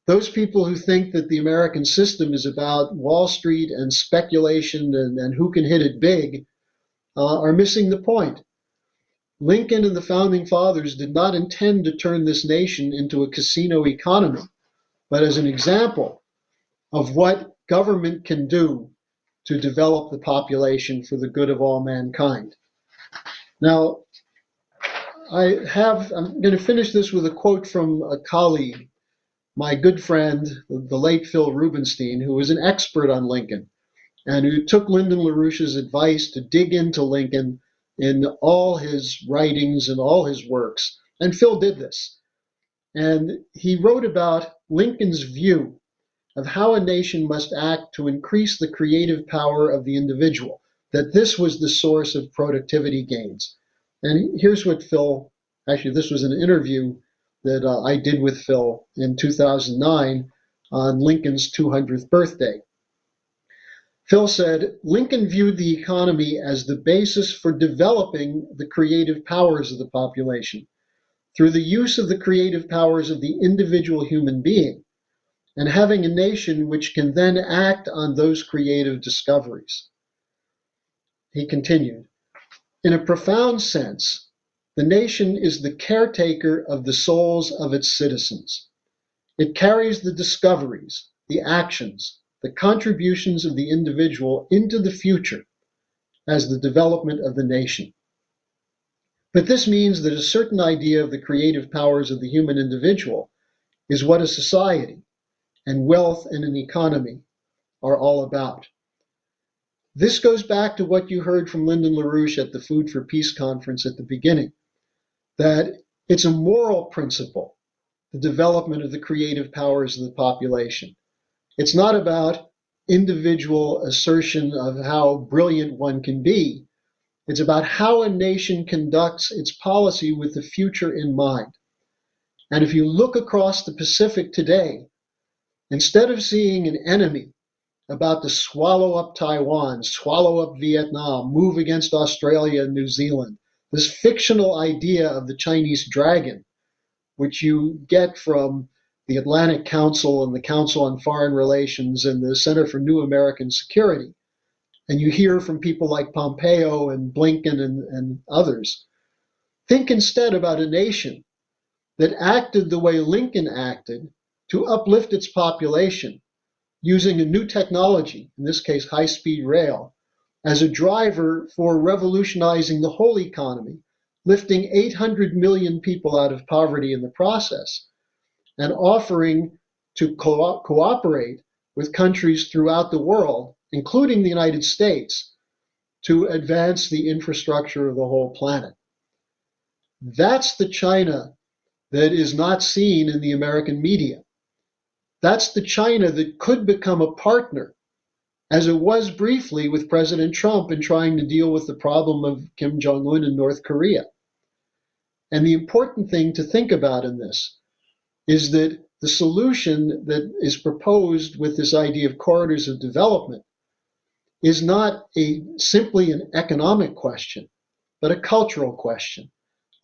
Those people who think that the American system is about Wall Street and speculation and who can hit it big are missing the point. Lincoln and the Founding Fathers did not intend to turn this nation into a casino economy, but as an example of what government can do to develop the population for the good of all mankind. Now, I'm going to finish this with a quote from a colleague, my good friend, the late Phil Rubenstein, who was an expert on Lincoln and who took Lyndon LaRouche's advice to dig into Lincoln in all his writings and all his works. And Phil did this. And he wrote about Lincoln's view of how a nation must act to increase the creative power of the individual, that this was the source of productivity gains. And here's what Phil, actually this was an interview that I did with Phil in 2009 on Lincoln's 200th birthday. Phil said, Lincoln viewed the economy as the basis for developing the creative powers of the population through the use of the creative powers of the individual human being, and having a nation which can then act on those creative discoveries. He continued, in a profound sense, the nation is the caretaker of the souls of its citizens. It carries the discoveries, the actions, the contributions of the individual into the future as the development of the nation. But this means that a certain idea of the creative powers of the human individual is what a society and wealth and an economy are all about. This goes back to what you heard from Lyndon LaRouche at the Food for Peace conference at the beginning, that it's a moral principle, the development of the creative powers of the population. It's not about individual assertion of how brilliant one can be. It's about how a nation conducts its policy with the future in mind. And if you look across the Pacific today, instead of seeing an enemy about to swallow up Taiwan, swallow up Vietnam, move against Australia and New Zealand, this fictional idea of the Chinese dragon, which you get from the Atlantic Council and the Council on Foreign Relations and the Center for New American Security, and you hear from people like Pompeo and Blinken and others, think instead about a nation that acted the way Lincoln acted to uplift its population using a new technology, in this case high-speed rail, as a driver for revolutionizing the whole economy, lifting 800 million people out of poverty in the process, and offering to cooperate with countries throughout the world, including the United States, to advance the infrastructure of the whole planet. That's the China that is not seen in the American media. That's the China that could become a partner, as it was briefly with President Trump in trying to deal with the problem of Kim Jong-un in North Korea. And the important thing to think about in this is that the solution that is proposed with this idea of corridors of development is not simply an economic question, but a cultural question,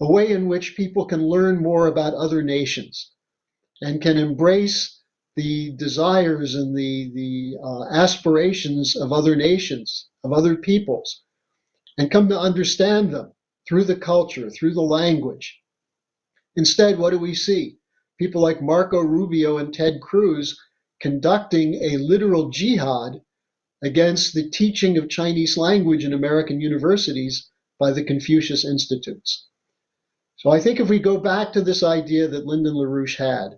a way in which people can learn more about other nations and can embrace the desires and the aspirations of other nations, of other peoples, and come to understand them through the culture, through the language. Instead, what do we see? People like Marco Rubio and Ted Cruz conducting a literal jihad against the teaching of Chinese language in American universities by the Confucius Institutes. So I think if we go back to this idea that Lyndon LaRouche had,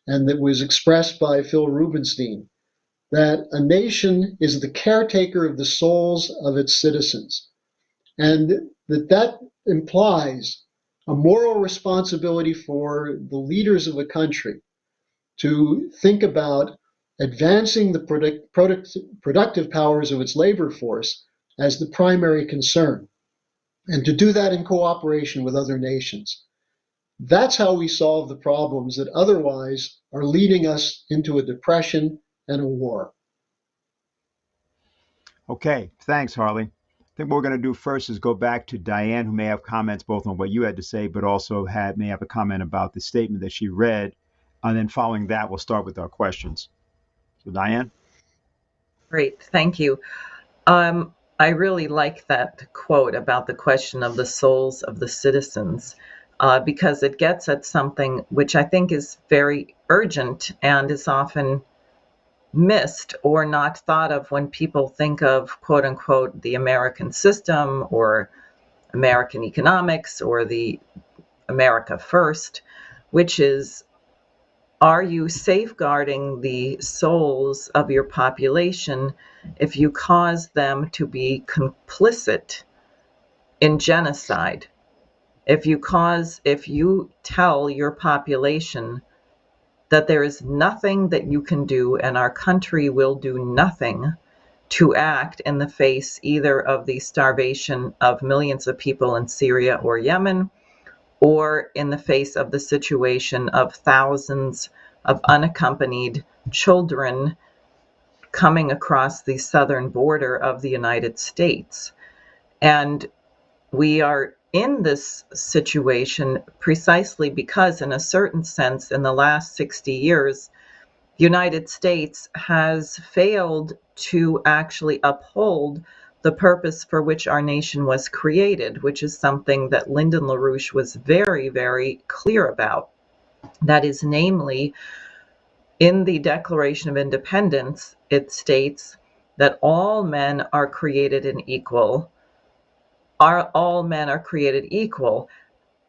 and that was expressed by Phil Rubenstein, that a nation is the caretaker of the souls of its citizens, and that implies a moral responsibility for the leaders of a country to think about advancing the productive powers of its labor force as the primary concern, and to do that in cooperation with other nations. That's how we solve the problems that otherwise are leading us into a depression and a war. Okay, thanks, Harley. I think what we're going to do first is go back to Diane, who may have comments both on what you had to say, but also may have a comment about the statement that she read. And then following that, we'll start with our questions. So, Diane? Great, thank you. I really like that quote about the question of the souls of the citizens, because it gets at something which I think is very urgent and is often missed or not thought of when people think of, quote unquote, the American system or American economics or the America First, which is, are you safeguarding the souls of your population if you cause them to be complicit in genocide? If you tell your population that there is nothing that you can do and our country will do nothing to act in the face either of the starvation of millions of people in Syria or Yemen, or in the face of the situation of thousands of unaccompanied children coming across the southern border of the United States. And we are in this situation precisely because, in a certain sense, in the last 60 years, the United States has failed to actually uphold the purpose for which our nation was created, which is something that Lyndon LaRouche was very, very clear about. That is, namely, in the Declaration of Independence, it states that all men are created equal. All men are created equal.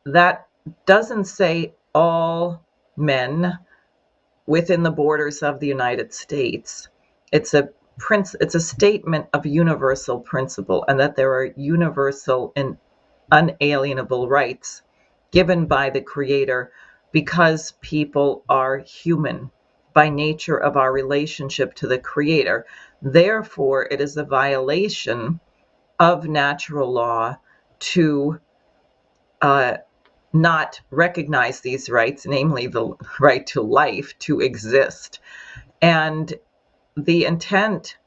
That doesn't say all men within the borders of the United States. It's a statement of universal principle, and that there are universal and unalienable rights given by the Creator because people are human by nature of our relationship to the Creator. Therefore, it is a violation of natural law to not recognize these rights, namely the right to life, to exist. And the intent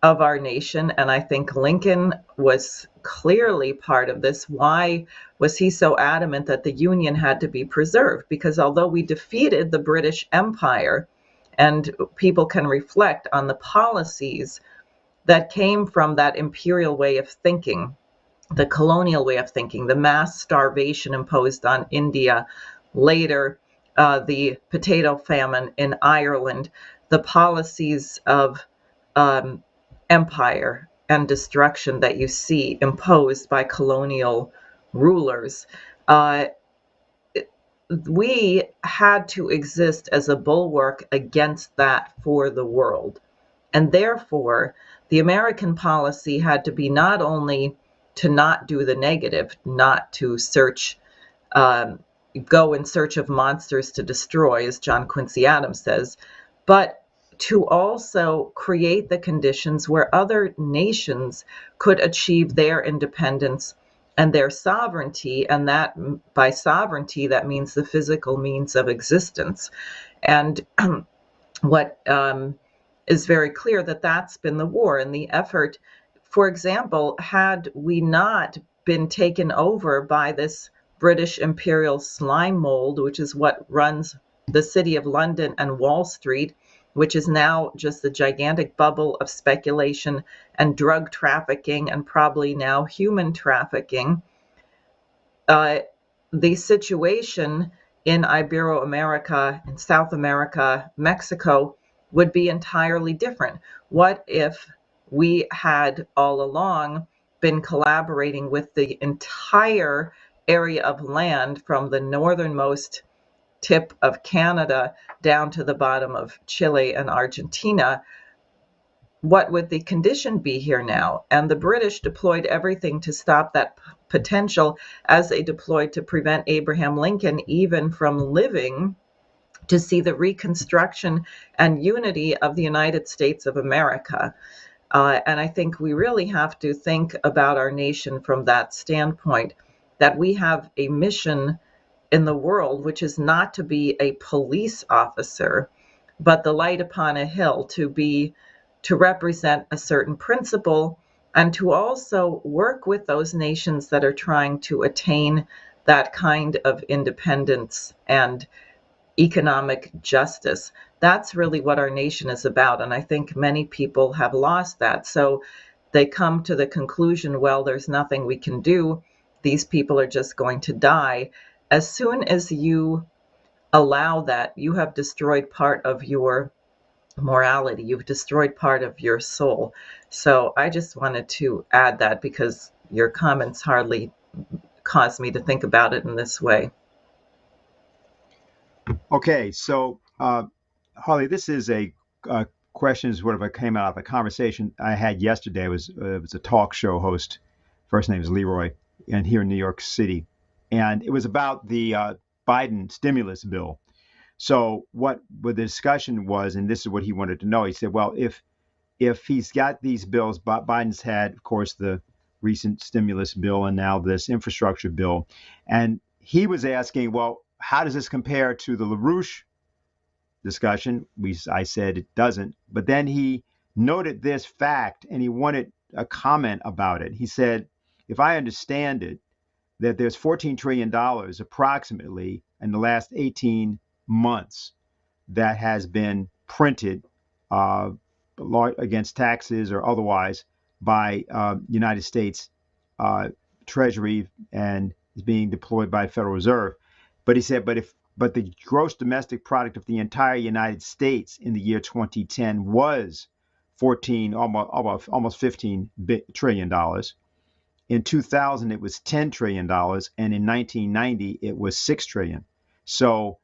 of our nation, and I think Lincoln was clearly part of this. Why was he so adamant that the Union had to be preserved? Because although we defeated the British Empire, and people can reflect on the policies that came from that imperial way of thinking, the colonial way of thinking, the mass starvation imposed on India, later the potato famine in Ireland, the policies of empire and destruction that you see imposed by colonial rulers. We had to exist as a bulwark against that for the world. And therefore, the American policy had to be not only to not do the negative, not to search, go in search of monsters to destroy, as John Quincy Adams says, but to also create the conditions where other nations could achieve their independence and their sovereignty, and that by sovereignty, that means the physical means of existence. And what is very clear that that's been the war and the effort. For example, had we not been taken over by this British imperial slime mold, which is what runs the City of London and Wall Street, which is now just a gigantic bubble of speculation and drug trafficking and probably now human trafficking, the situation in Ibero-America, in South America, Mexico, would be entirely different. What if we had all along been collaborating with the entire area of land from the northernmost tip of Canada down to the bottom of Chile and Argentina? What would the condition be here now? And the British deployed everything to stop that potential, as they deployed to prevent Abraham Lincoln even from living to see the reconstruction and unity of the United States of America. And I think we really have to think about our nation from that standpoint, that we have a mission in the world, which is not to be a police officer, but the light upon a hill, to represent a certain principle, and to also work with those nations that are trying to attain that kind of independence and economic justice. That's really what our nation is about. And I think many people have lost that. So they come to the conclusion, well, there's nothing we can do. These people are just going to die. As soon as you allow that, you have destroyed part of your morality. You've destroyed part of your soul. So I just wanted to add that because your comments hardly caused me to think about it in this way. Okay, so Harley, this is a question sort of came out of a conversation I had yesterday. It was a talk show host. First name is Leroy, and here in New York City, and it was about the Biden stimulus bill. So what the discussion was, and this is what he wanted to know. He said, well, if he's got these bills, Biden's had, of course, the recent stimulus bill and now this infrastructure bill, and he was asking, well, how does this compare to the LaRouche discussion? I said it doesn't, but then he noted this fact and he wanted a comment about it. He said, if I understand it, that there's $14 trillion approximately in the last 18 months that has been printed against taxes or otherwise by United States Treasury and is being deployed by Federal Reserve. But he said, but the gross domestic product of the entire United States in the year 2010 was almost $15 trillion. In 2000, it was $10 trillion, and in 1990, it was $6 trillion. So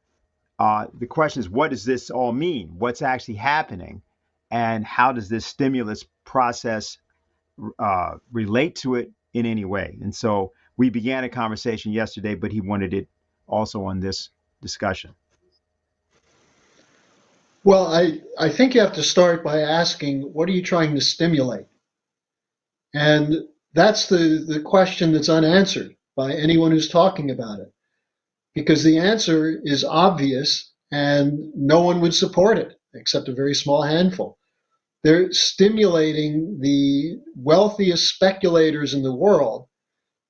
the question is, what does this all mean? What's actually happening? And how does this stimulus process relate to it in any way? And so we began a conversation yesterday, but he wanted it also on this discussion. Well, I think you have to start by asking, what are you trying to stimulate? And that's the question that's unanswered by anyone who's talking about it. Because the answer is obvious and no one would support it except a very small handful. They're stimulating the wealthiest speculators in the world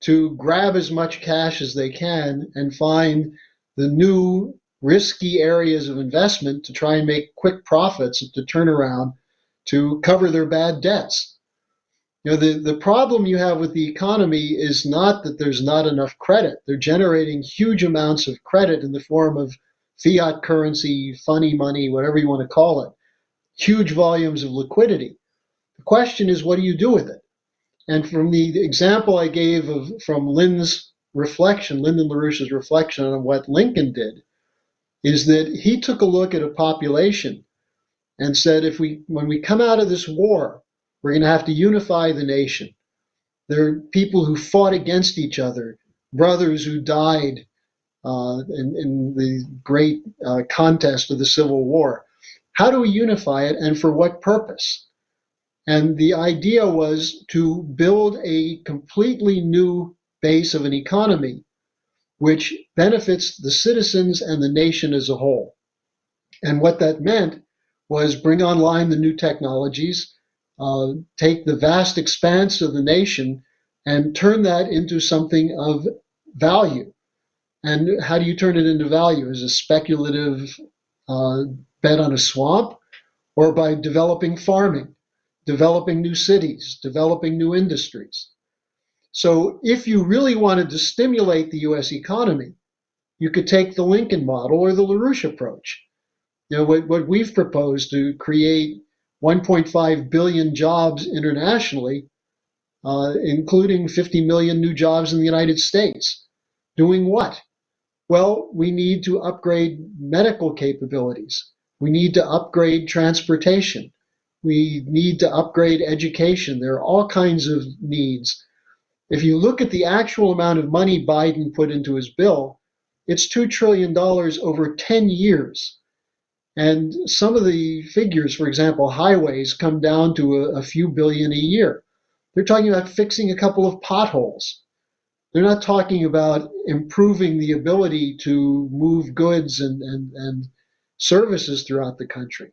to grab as much cash as they can and find the new risky areas of investment to try and make quick profits to turn around to cover their bad debts. You know, the problem you have with the economy is not that there's not enough credit. They're generating huge amounts of credit in the form of fiat currency, funny money, whatever you want to call it, huge volumes of liquidity. The question is, what do you do with it? And from the example I gave from Lynn's reflection, Lyndon LaRouche's reflection on what Lincoln did, is that he took a look at a population and said, when we come out of this war, we're going to have to unify the nation. There are people who fought against each other, brothers who died in the great contest of the Civil War. How do we unify it, and for what purpose? And the idea was to build a completely new base of an economy which benefits the citizens and the nation as a whole. And what that meant was bring online the new technologies, take the vast expanse of the nation and turn that into something of value. And how do you turn it into value? As a speculative bet on a swamp, or by developing farming, developing new cities, developing new industries? So if you really wanted to stimulate the U.S. economy, you could take the Lincoln model or the LaRouche approach. You know, what we've proposed to create 1.5 billion jobs internationally, including 50 million new jobs in the United States. Doing what? Well, we need to upgrade medical capabilities. We need to upgrade transportation. We need to upgrade education. There are all kinds of needs. If you look at the actual amount of money Biden put into his bill, it's $2 trillion over 10 years. And some of the figures, for example, highways, come down to a few billion a year. They're talking about fixing a couple of potholes. They're not talking about improving the ability to move goods and services throughout the country.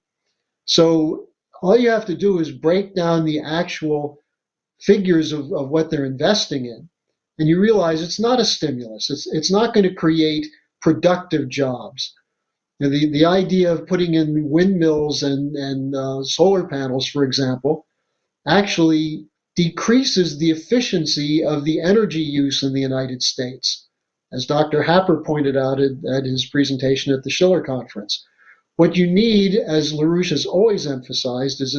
So all you have to do is break down the actual figures of what they're investing in, and you realize it's not a stimulus. It's not going to create productive jobs. You know, the idea of putting in windmills and solar panels, for example, actually decreases the efficiency of the energy use in the United States, as Dr. Happer pointed out at his presentation at the Schiller Conference. What you need, as LaRouche has always emphasized, is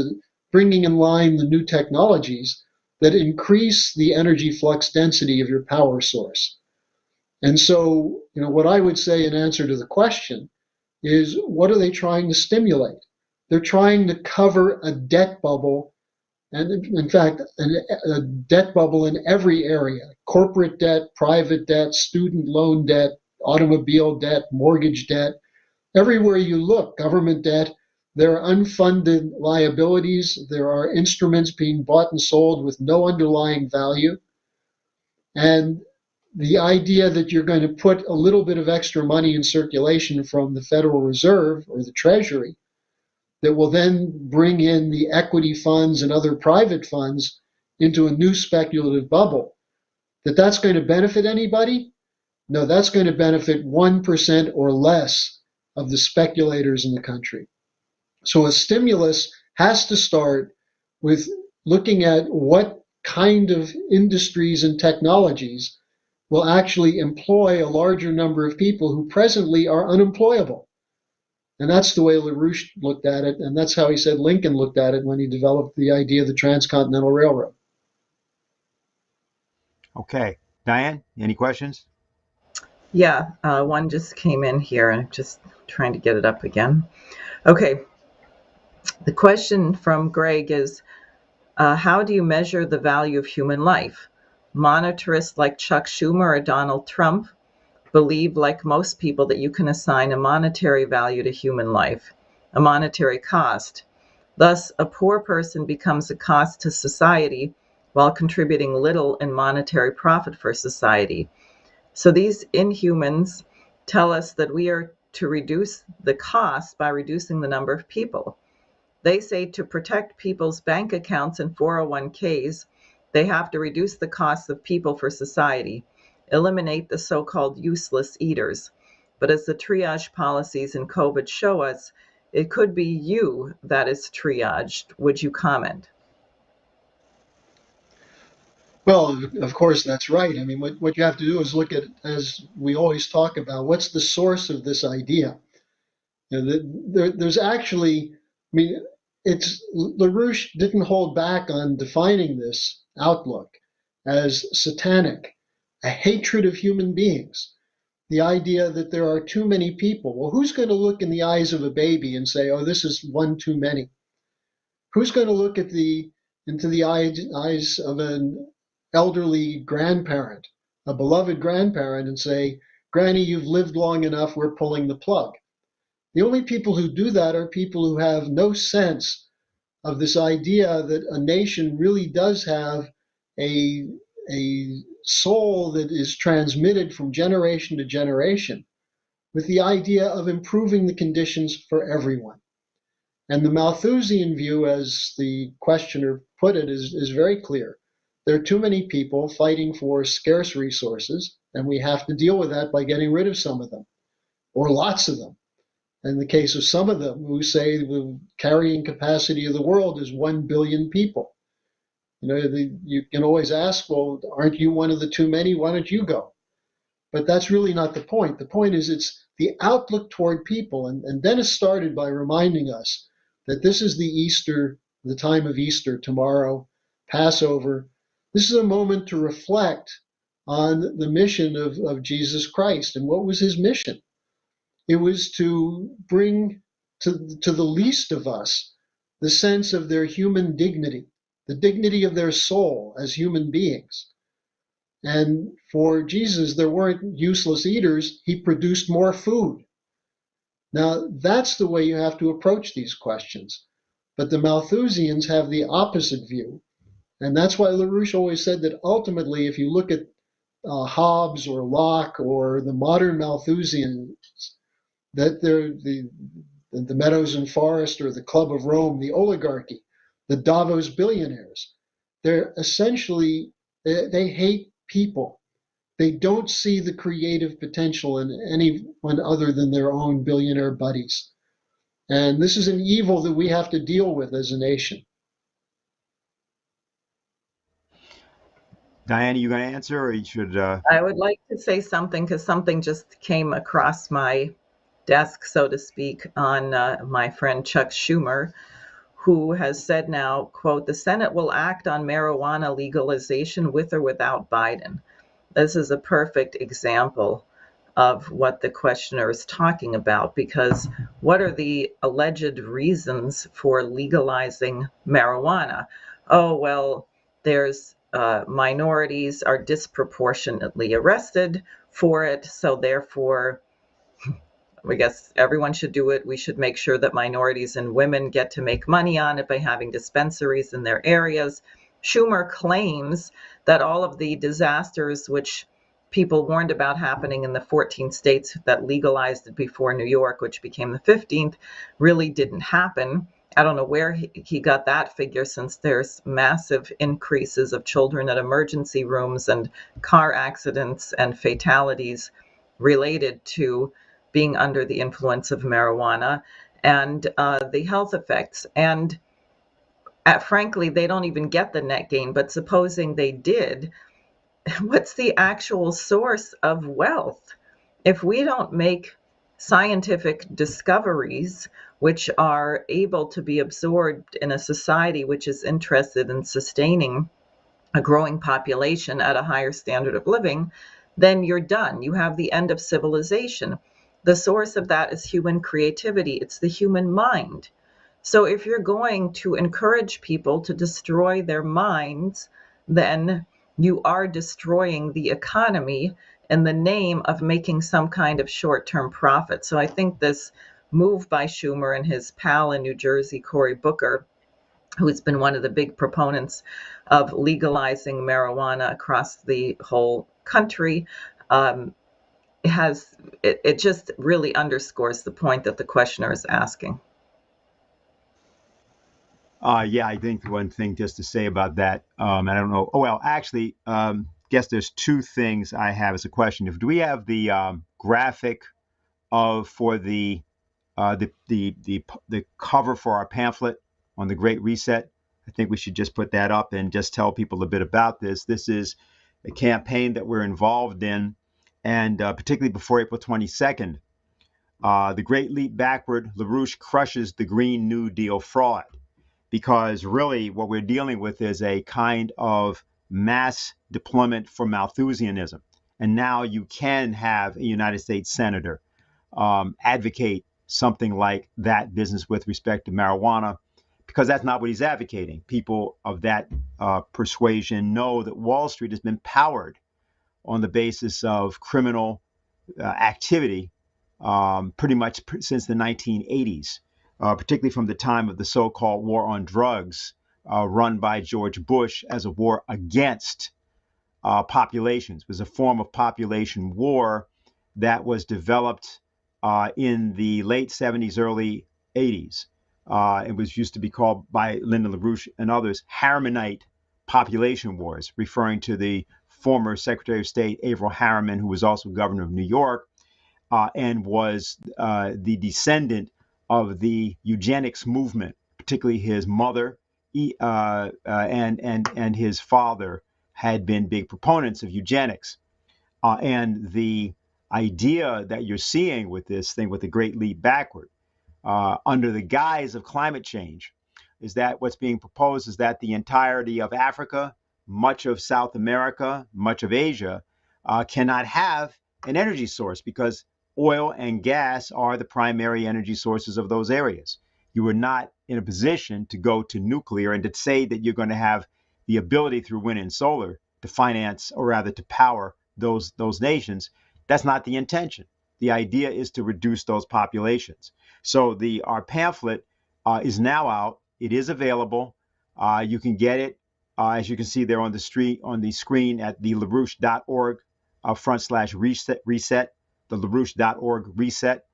bringing in line the new technologies that increase the energy flux density of your power source. And so, you know, what I would say in answer to the question is, what are they trying to stimulate? They're trying to cover a debt bubble, and in fact, a debt bubble in every area: corporate debt, private debt, student loan debt, automobile debt, mortgage debt. Everywhere you look, government debt. There are unfunded liabilities. There are instruments being bought and sold with no underlying value. And the idea that you're going to put a little bit of extra money in circulation from the Federal Reserve or the Treasury that will then bring in the equity funds and other private funds into a new speculative bubble, that's going to benefit anybody? No, that's going to benefit 1% or less of the speculators in the country. So a stimulus has to start with looking at what kind of industries and technologies will actually employ a larger number of people who presently are unemployable. And that's the way LaRouche looked at it, and that's how he said Lincoln looked at it when he developed the idea of the Transcontinental Railroad. Okay. Diane, any questions? Yeah, one just came in here, and I'm just trying to get it up again. Okay. The question from Greg is, how do you measure the value of human life? Monetarists like Chuck Schumer or Donald Trump believe, like most people, that you can assign a monetary value to human life, a monetary cost. Thus, a poor person becomes a cost to society while contributing little in monetary profit for society. So these inhumans tell us that we are to reduce the cost by reducing the number of people. They say to protect people's bank accounts and 401ks, they have to reduce the costs of people for society, eliminate the so-called useless eaters. But as the triage policies in COVID show us, it could be you that is triaged. Would you comment? Well, of course, that's right. I mean, what you have to do is look at, as we always talk about, what's the source of this idea? You know, there's actually, I mean, LaRouche didn't hold back on defining this outlook as satanic. a hatred of human beings, the idea that there are too many people. Well, who's going to look in the eyes of a baby and say, oh, this is one too many? Who's going to look into the eyes of an elderly grandparent, a beloved grandparent, and say, Granny, you've lived long enough, we're pulling the plug? The only people who do that are people who have no sense of this idea that a nation really does have a soul that is transmitted from generation to generation with the idea of improving the conditions for everyone. And the Malthusian view, as the questioner put it, is very clear. There are too many people fighting for scarce resources, and we have to deal with that by getting rid of some of them, or lots of them. In the case of some of them who say the carrying capacity of the world is 1 billion people. You can always ask, well, aren't you one of the too many? Why don't you go? But that's really not the point. The point is it's the outlook toward people. And Dennis started by reminding us that this is the time of Easter tomorrow, Passover. This is a moment to reflect on the mission of Jesus Christ. And what was his mission? It was to bring to the least of us the sense of their human dignity, the dignity of their soul as human beings. And for Jesus, there weren't useless eaters. He produced more food. Now, that's the way you have to approach these questions. But the Malthusians have the opposite view. And that's why LaRouche always said that ultimately, if you look at Hobbes or Locke or the modern Malthusians, that they're the Meadows and Forest or the Club of Rome, the oligarchy, the Davos billionaires, they're essentially, they hate people. They don't see the creative potential in anyone other than their own billionaire buddies. And this is an evil that we have to deal with as a nation. Diane, are you going to answer, or you should? I would like to say something because something just came across my desk, so to speak, on my friend Chuck Schumer, who has said now, quote, the Senate will act on marijuana legalization with or without Biden. This is a perfect example of what the questioner is talking about, because what are the alleged reasons for legalizing marijuana? Oh, well, there's minorities are disproportionately arrested for it, so therefore I guess everyone should do it. We should make sure that minorities and women get to make money on it by having dispensaries in their areas. Schumer claims that all of the disasters which people warned about happening in the 14 states that legalized it before New York, which became the 15th, really didn't happen. I don't know where he got that figure, since there's massive increases of children at emergency rooms and car accidents and fatalities related to being under the influence of marijuana and the health effects. And frankly, they don't even get the net gain. But supposing they did, what's the actual source of wealth? If we don't make scientific discoveries which are able to be absorbed in a society which is interested in sustaining a growing population at a higher standard of living, then you're done. You have the end of civilization. The source of that is human creativity. It's the human mind. So if you're going to encourage people to destroy their minds, then you are destroying the economy in the name of making some kind of short-term profit. So I think this move by Schumer and his pal in New Jersey, Cory Booker, who's been one of the big proponents of legalizing marijuana across the whole country, it just really underscores the point that the questioner is asking. Yeah, I think one thing just to say about that, I don't know. Oh, well, actually, guess there's two things I have as a question. Do we have the graphic for the cover for our pamphlet on the Great Reset? I think we should just put that up and just tell people a bit about this. This is a campaign that we're involved in, and particularly before April 22nd, the Great Leap Backward, LaRouche crushes the Green New Deal fraud. Because really what we're dealing with is a kind of mass deployment for Malthusianism. And now you can have a United States senator advocate something like that business with respect to marijuana, because that's not what he's advocating. People of that persuasion know that Wall Street has been powered on the basis of criminal activity pretty much since the 1980s, particularly from the time of the so-called war on drugs run by George Bush as a war against populations. It was a form of population war that was developed in the late 70s, early 80s. It was used to be called by Lyndon LaRouche and others Harrimanite population wars, referring to the former Secretary of State Averell Harriman, who was also governor of New York and was the descendant of the eugenics movement, particularly his mother and his father had been big proponents of eugenics. And the idea that you're seeing with this thing, with the Great Leap Backward, under the guise of climate change, is that what's being proposed is that the entirety of Africa, much of South America, much of Asia, cannot have an energy source because oil and gas are the primary energy sources of those areas. You are not in a position to go to nuclear and to say that you're going to have the ability through wind and solar to finance, or rather to power those nations. That's not the intention. The idea is to reduce those populations. So our pamphlet is now out. It is available. You can get it, as you can see there on the screen at the LaRouche.org /reset, the LaRouche.org reset.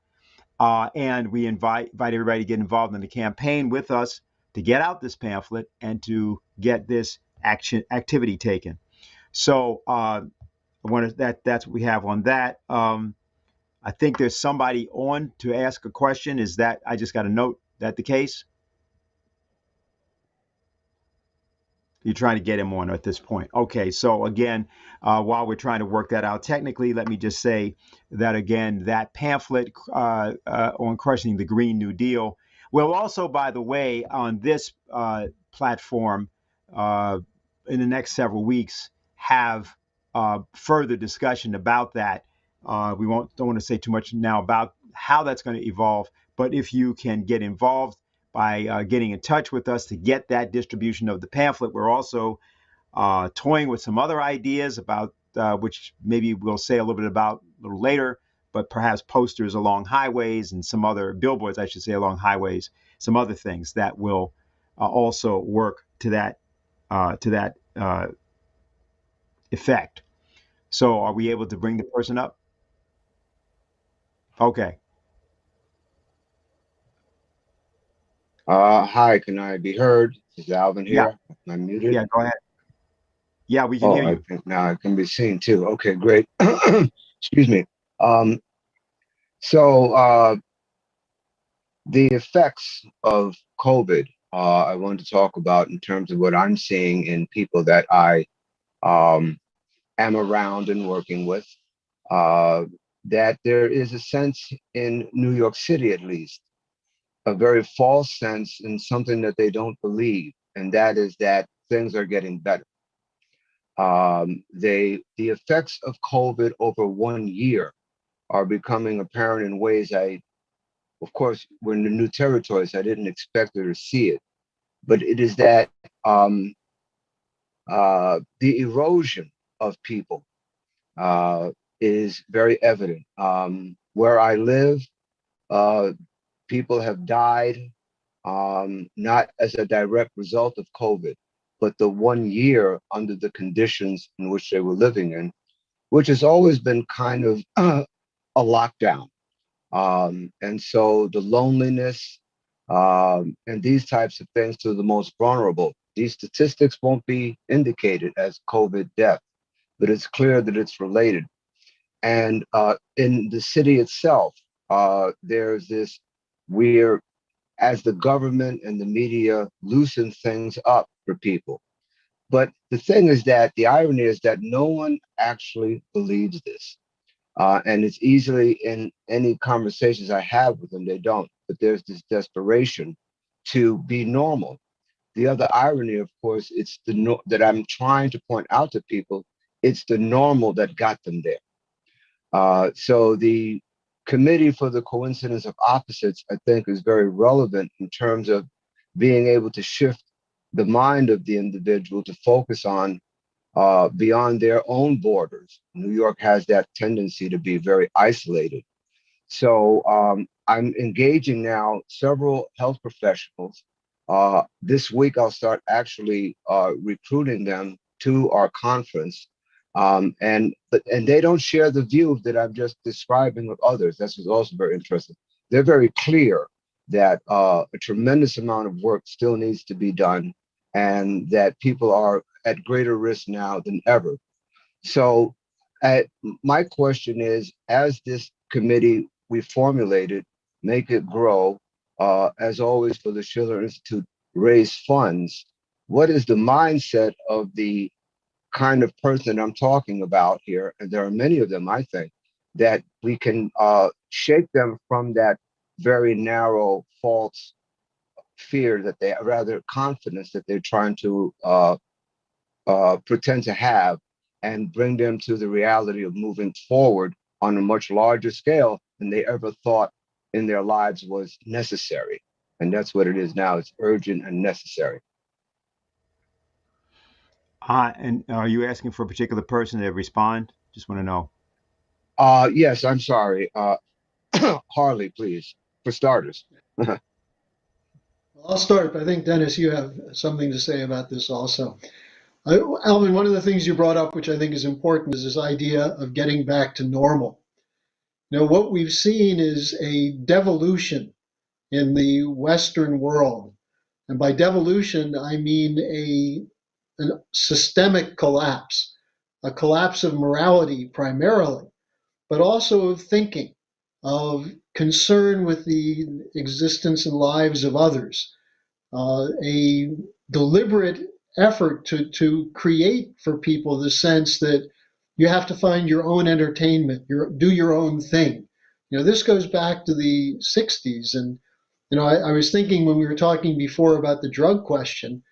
And we invite everybody to get involved in the campaign with us to get out this pamphlet and to get this activity taken. So that's what we have on that. I think there's somebody on to ask a question. Is that, I just got a note, that the case? You're trying to get him on at this point. Okay, so again, while we're trying to work that out technically, let me just say that again, that pamphlet on crushing the Green New Deal will also, by the way, on this platform in the next several weeks, have further discussion about that. We don't want to say too much now about how that's going to evolve, but if you can get involved by getting in touch with us to get that distribution of the pamphlet. We're also toying with some other ideas about which maybe we'll say a little bit about a little later, but perhaps posters along highways and some other billboards, I should say, along highways, some other things that will also work to that effect. So are we able to bring the person up? Okay. Hi, can I be heard? Is Alvin Yeah. here? Am I muted? Yeah, go ahead. Yeah, we can hear you. I think now I can be seen too. Okay, great. Excuse me. So the effects of COVID, I want to talk about in terms of what I'm seeing in people that I am around and working with, that there is a sense in New York City, at least, a very false sense in something that they don't believe, and that is that things are getting better. The effects of COVID over 1 year are becoming apparent in ways of course, we're in the new territories. I didn't expect to see it, but it is that the erosion of people is very evident. Where I live, people have died, not as a direct result of COVID, but the 1 year under the conditions in which they were living in, which has always been kind of a lockdown. And so the loneliness and these types of things to the most vulnerable. These statistics won't be indicated as COVID death, but it's clear that it's related. And in the city itself, there's this weird, as the government and the media loosen things up for people. But the thing is that the irony is that no one actually believes this. And it's easily in any conversations I have with them, they don't. But there's this desperation to be normal. The other irony, of course, it's that I'm trying to point out to people it's the normal that got them there. So the Committee for the Coincidence of Opposites, I think, is very relevant in terms of being able to shift the mind of the individual to focus on beyond their own borders. New York has that tendency to be very isolated. So I'm engaging now several health professionals. This week, I'll start actually recruiting them to our conference. And they don't share the view that I'm just describing with others. This is also very interesting. They're very clear that a tremendous amount of work still needs to be done, and that people are at greater risk now than ever. So my question is, as this committee we formulated, make it grow, as always for the Schiller Institute, raise funds, what is the mindset of the kind of person I'm talking about here? And there are many of them, I think, that we can shake them from that very narrow, false fear that they, rather confidence that they're trying to pretend to have, and bring them to the reality of moving forward on a much larger scale than they ever thought in their lives was necessary. And that's what it is now. It's urgent and necessary. And are you asking for a particular person to respond? Just want to know. Yes, I'm sorry. Harley, please, for starters. I'll start, but I think, Dennis, you have something to say about this also. Alvin, one of the things you brought up, which I think is important, is this idea of getting back to normal. What we've seen is a devolution in the Western world. And by devolution, I mean a systemic collapse, a collapse of morality primarily, but also of thinking, of concern with the existence and lives of others, a deliberate effort to create for people the sense that you have to find your own entertainment, do your own thing. This goes back to the 60s. And, I was thinking when we were talking before about the drug question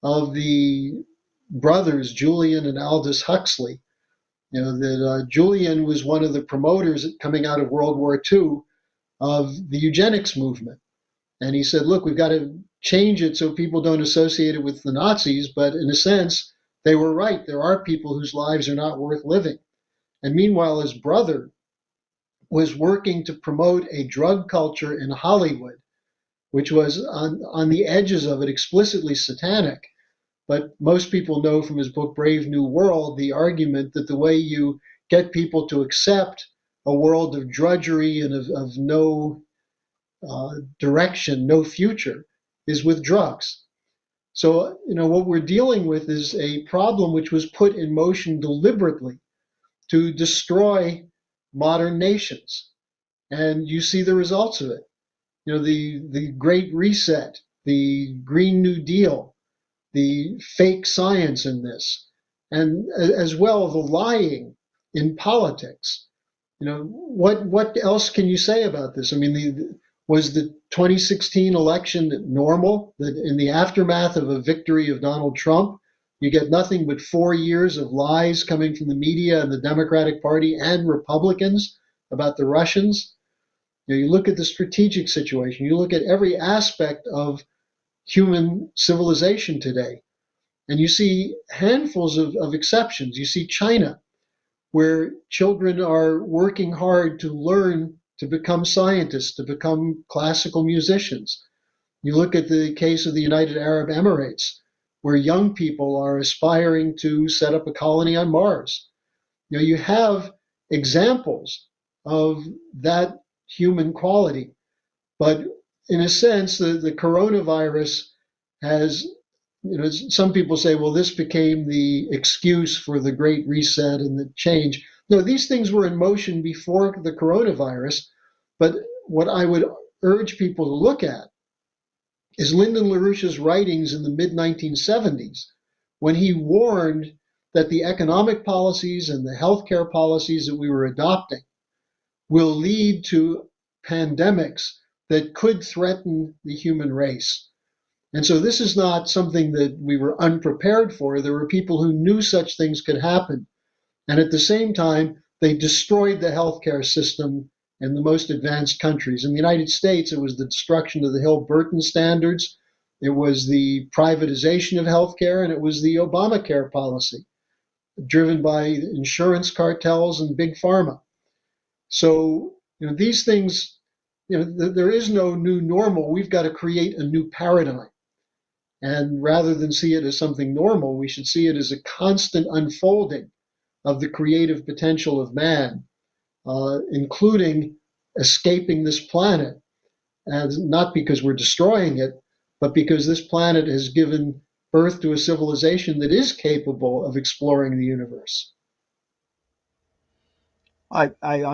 of the brothers, Julian and Aldous Huxley, that Julian was one of the promoters coming out of World War II of the eugenics movement. And he said, look, we've got to change it so people don't associate it with the Nazis. But in a sense, they were right. There are people whose lives are not worth living. And meanwhile, his brother was working to promote a drug culture in Hollywood, which was on the edges of it, explicitly satanic. But most people know from his book, Brave New World, the argument that the way you get people to accept a world of drudgery and of no direction, no future, is with drugs. So, what we're dealing with is a problem which was put in motion deliberately to destroy modern nations. And you see the results of it. The Great Reset, the Green New Deal, the fake science in this, and as well the lying in politics. What else can you say about this? I mean, was the 2016 election normal? That in the aftermath of a victory of Donald Trump, you get nothing but 4 years of lies coming from the media and the Democratic Party and Republicans about the Russians? You look at the strategic situation. You look at every aspect of human civilization today, and you see handfuls of exceptions. You see China, where children are working hard to learn to become scientists, to become classical musicians. You look at the case of the United Arab Emirates, where young people are aspiring to set up a colony on Mars. You have examples of that human quality. But in a sense, the coronavirus has, some people say, well, this became the excuse for the Great Reset and the change. No, these things were in motion before the coronavirus. But what I would urge people to look at is Lyndon LaRouche's writings in the mid-1970s, when he warned that the economic policies and the healthcare policies that we were adopting will lead to pandemics that could threaten the human race. And so this is not something that we were unprepared for. There were people who knew such things could happen. And at the same time, they destroyed the healthcare system in the most advanced countries. In the United States, it was the destruction of the Hill-Burton standards, it was the privatization of healthcare, and it was the Obamacare policy, driven by insurance cartels and big pharma. So, these things, there is no new normal. We've got to create a new paradigm. And rather than see it as something normal, we should see it as a constant unfolding of the creative potential of man, including escaping this planet. And not because we're destroying it, but because this planet has given birth to a civilization that is capable of exploring the universe. I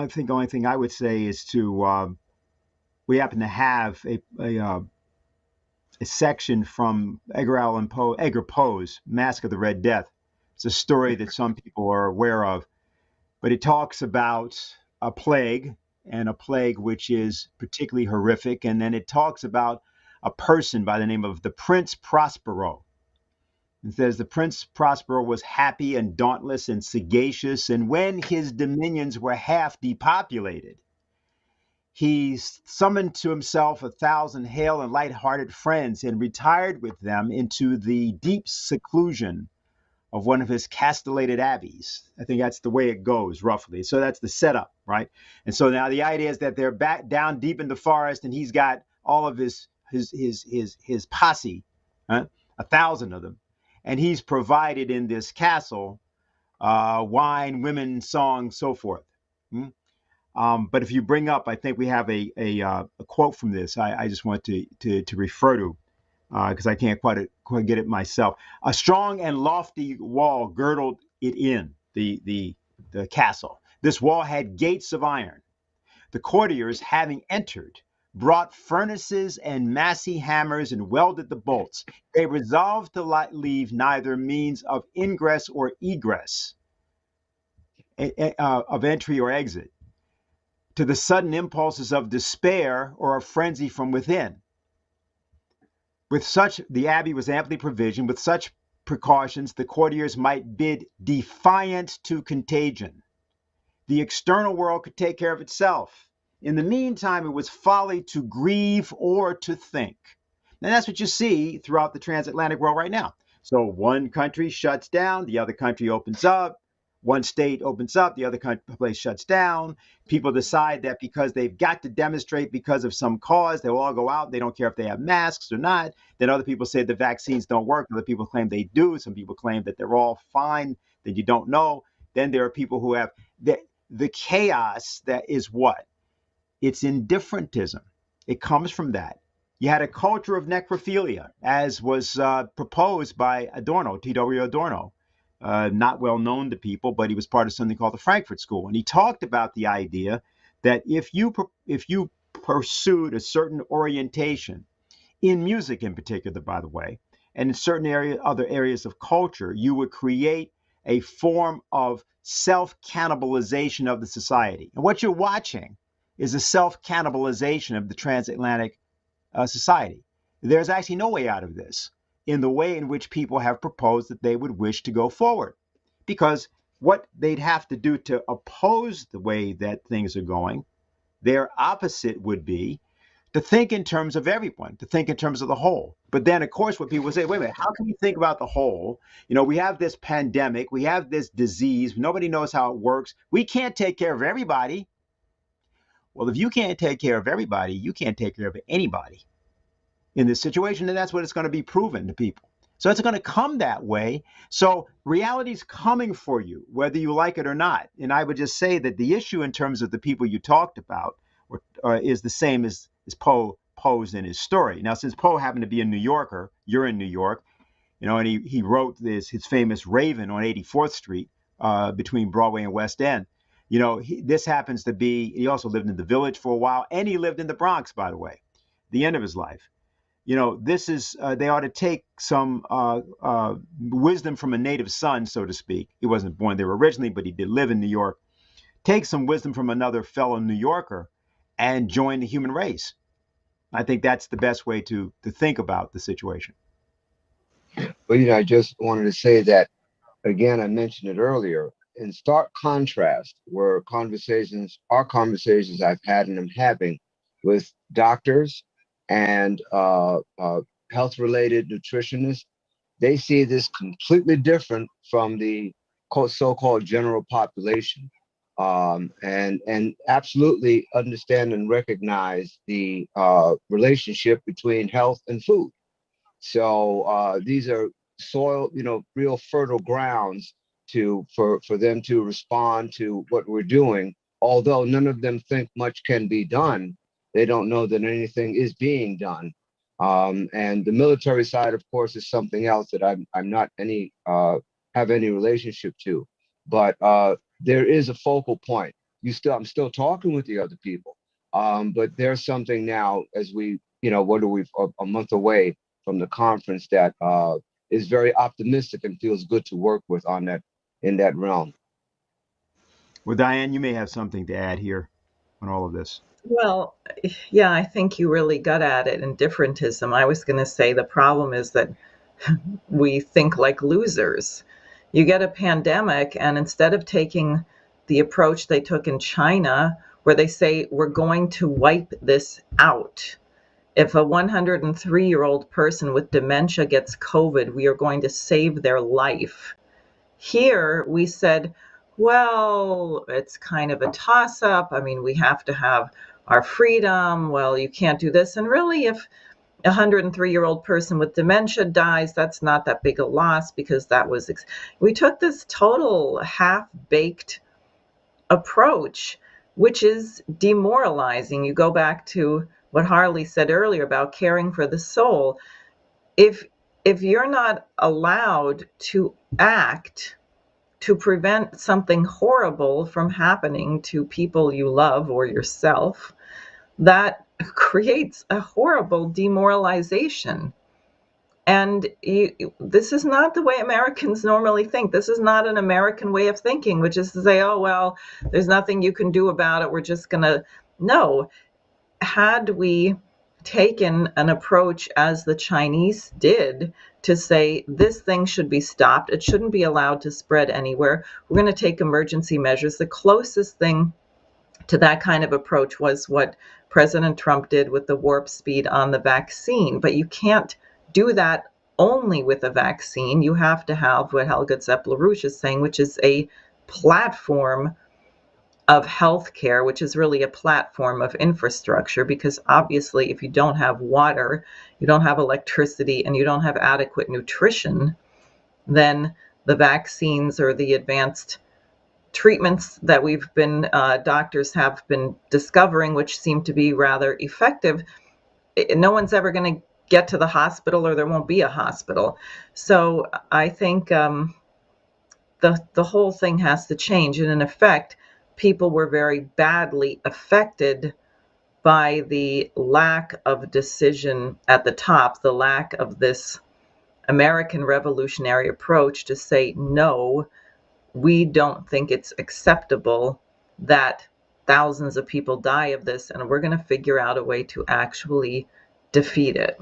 think the only thing I would say is we happen to have a section from Edgar Poe's Mask of the Red Death. It's a story that some people are aware of, but it talks about a plague, and a plague which is particularly horrific. And then it talks about a person by the name of the Prince Prospero. It says the Prince Prospero was happy and dauntless and sagacious, and when his dominions were half depopulated, he summoned to himself 1,000 hale and light-hearted friends and retired with them into the deep seclusion of one of his castellated abbeys. I think that's the way it goes, roughly. So that's the setup, right? And so now the idea is that they're back down deep in the forest, and he's got all of his posse, 1,000 of them, and he's provided in this castle wine, women, song, so forth. But if you bring up, I think we have a quote from this. I just want to refer to, because I can't quite get it myself. A strong and lofty wall girdled it in, the castle. This wall had gates of iron. The courtiers, having entered, brought furnaces and massy hammers and welded the bolts. They resolved to leave neither means of ingress or egress, of entry or exit, to the sudden impulses of despair or of frenzy from within. With such, the abbey was amply provisioned. With such precautions, the courtiers might bid defiance to contagion. The external world could take care of itself. In the meantime, it was folly to grieve or to think. And that's what you see throughout the transatlantic world right now. So one country shuts down, the other country opens up. One state opens up, the other place shuts down. People decide that because they've got to demonstrate because of some cause, they will all go out. They don't care if they have masks or not. Then other people say the vaccines don't work. Other people claim they do. Some people claim that they're all fine, that you don't know. Then there are people who have the chaos that is what? It's indifferentism. It comes from that. You had a culture of necrophilia, as was proposed by Adorno, T.W. Adorno. Not well known to people, but he was part of something called the Frankfurt School. And he talked about the idea that if you pursued a certain orientation, in music in particular, by the way, and in certain other areas of culture, you would create a form of self-cannibalization of the society. And what you're watching is a self-cannibalization of the transatlantic society. There's actually no way out of this in the way in which people have proposed that they would wish to go forward. Because what they'd have to do to oppose the way that things are going, their opposite would be to think in terms of everyone, to think in terms of the whole. But then, of course, what people say, wait a minute, how can we think about the whole? We have this pandemic, we have this disease, nobody knows how it works. We can't take care of everybody. Well, if you can't take care of everybody, you can't take care of anybody in this situation, and that's what it's going to be proven to people. So it's going to come that way. So reality's coming for you, whether you like it or not. And I would just say that the issue in terms of the people you talked about is the same as Poe posed in his story. Now, since Poe happened to be a New Yorker, you're in New York, and he wrote his famous Raven on 84th Street between Broadway and West End. This happens to be, he also lived in the Village for a while, and he lived in the Bronx, by the way, the end of his life. This is, they ought to take some wisdom from a native son, so to speak. He wasn't born there originally, but he did live in New York. Take some wisdom from another fellow New Yorker and join the human race. I think that's the best way to think about the situation. But, I just wanted to say that, again, I mentioned it earlier, in stark contrast were our conversations I've had and am having with doctors and health-related nutritionists. They see this completely different from the so-called general population, and absolutely understand and recognize the relationship between health and food. So these are soil, real fertile grounds for them to respond to what we're doing. Although none of them think much can be done, they don't know that anything is being done. And the military side, of course, is something else that I'm not have any relationship to. But there is a focal point. I'm still talking with the other people. But there's something now as we, what are we, a month away from the conference that is very optimistic and feels good to work with in that realm. Well, Diane, you may have something to add here on all of this. Well, yeah, I think you really got at it in differentism. I was going to say the problem is that we think like losers. You get a pandemic, and instead of taking the approach they took in China, where they say, we're going to wipe this out. If a 103-year-old person with dementia gets COVID, we are going to save their life. Here, we said, well, it's kind of a toss-up. I mean, we have to have our freedom. Well, you can't do this. And really, if a 103-year-old person with dementia dies, that's not that big a loss because we took this total half-baked approach, which is demoralizing. You go back to what Harley said earlier about caring for the soul. If you're not allowed to act to prevent something horrible from happening to people you love or yourself, that creates a horrible demoralization. And this is not the way Americans normally think. This is not an American way of thinking, which is to say, oh, well, there's nothing you can do about it. We're just going to. No. Had we taken an approach as the Chinese did to say this thing should be stopped, it shouldn't be allowed to spread anywhere, we're going to take emergency measures. The closest thing to that kind of approach was what President Trump did with the warp speed on the vaccine. But you can't do that only with a vaccine. You have to have what Helga LaRouche is saying, which is a platform of healthcare, which is really a platform of infrastructure, because obviously if you don't have water, you don't have electricity, and you don't have adequate nutrition, then the vaccines or the advanced treatments that doctors have been discovering, which seem to be rather effective, no one's ever going to get to the hospital, or there won't be a hospital. So I think the whole thing has to change. And in effect, people were very badly affected by the lack of decision at the top, the lack of this American revolutionary approach to say, no, we don't think it's acceptable that thousands of people die of this, and we're going to figure out a way to actually defeat it.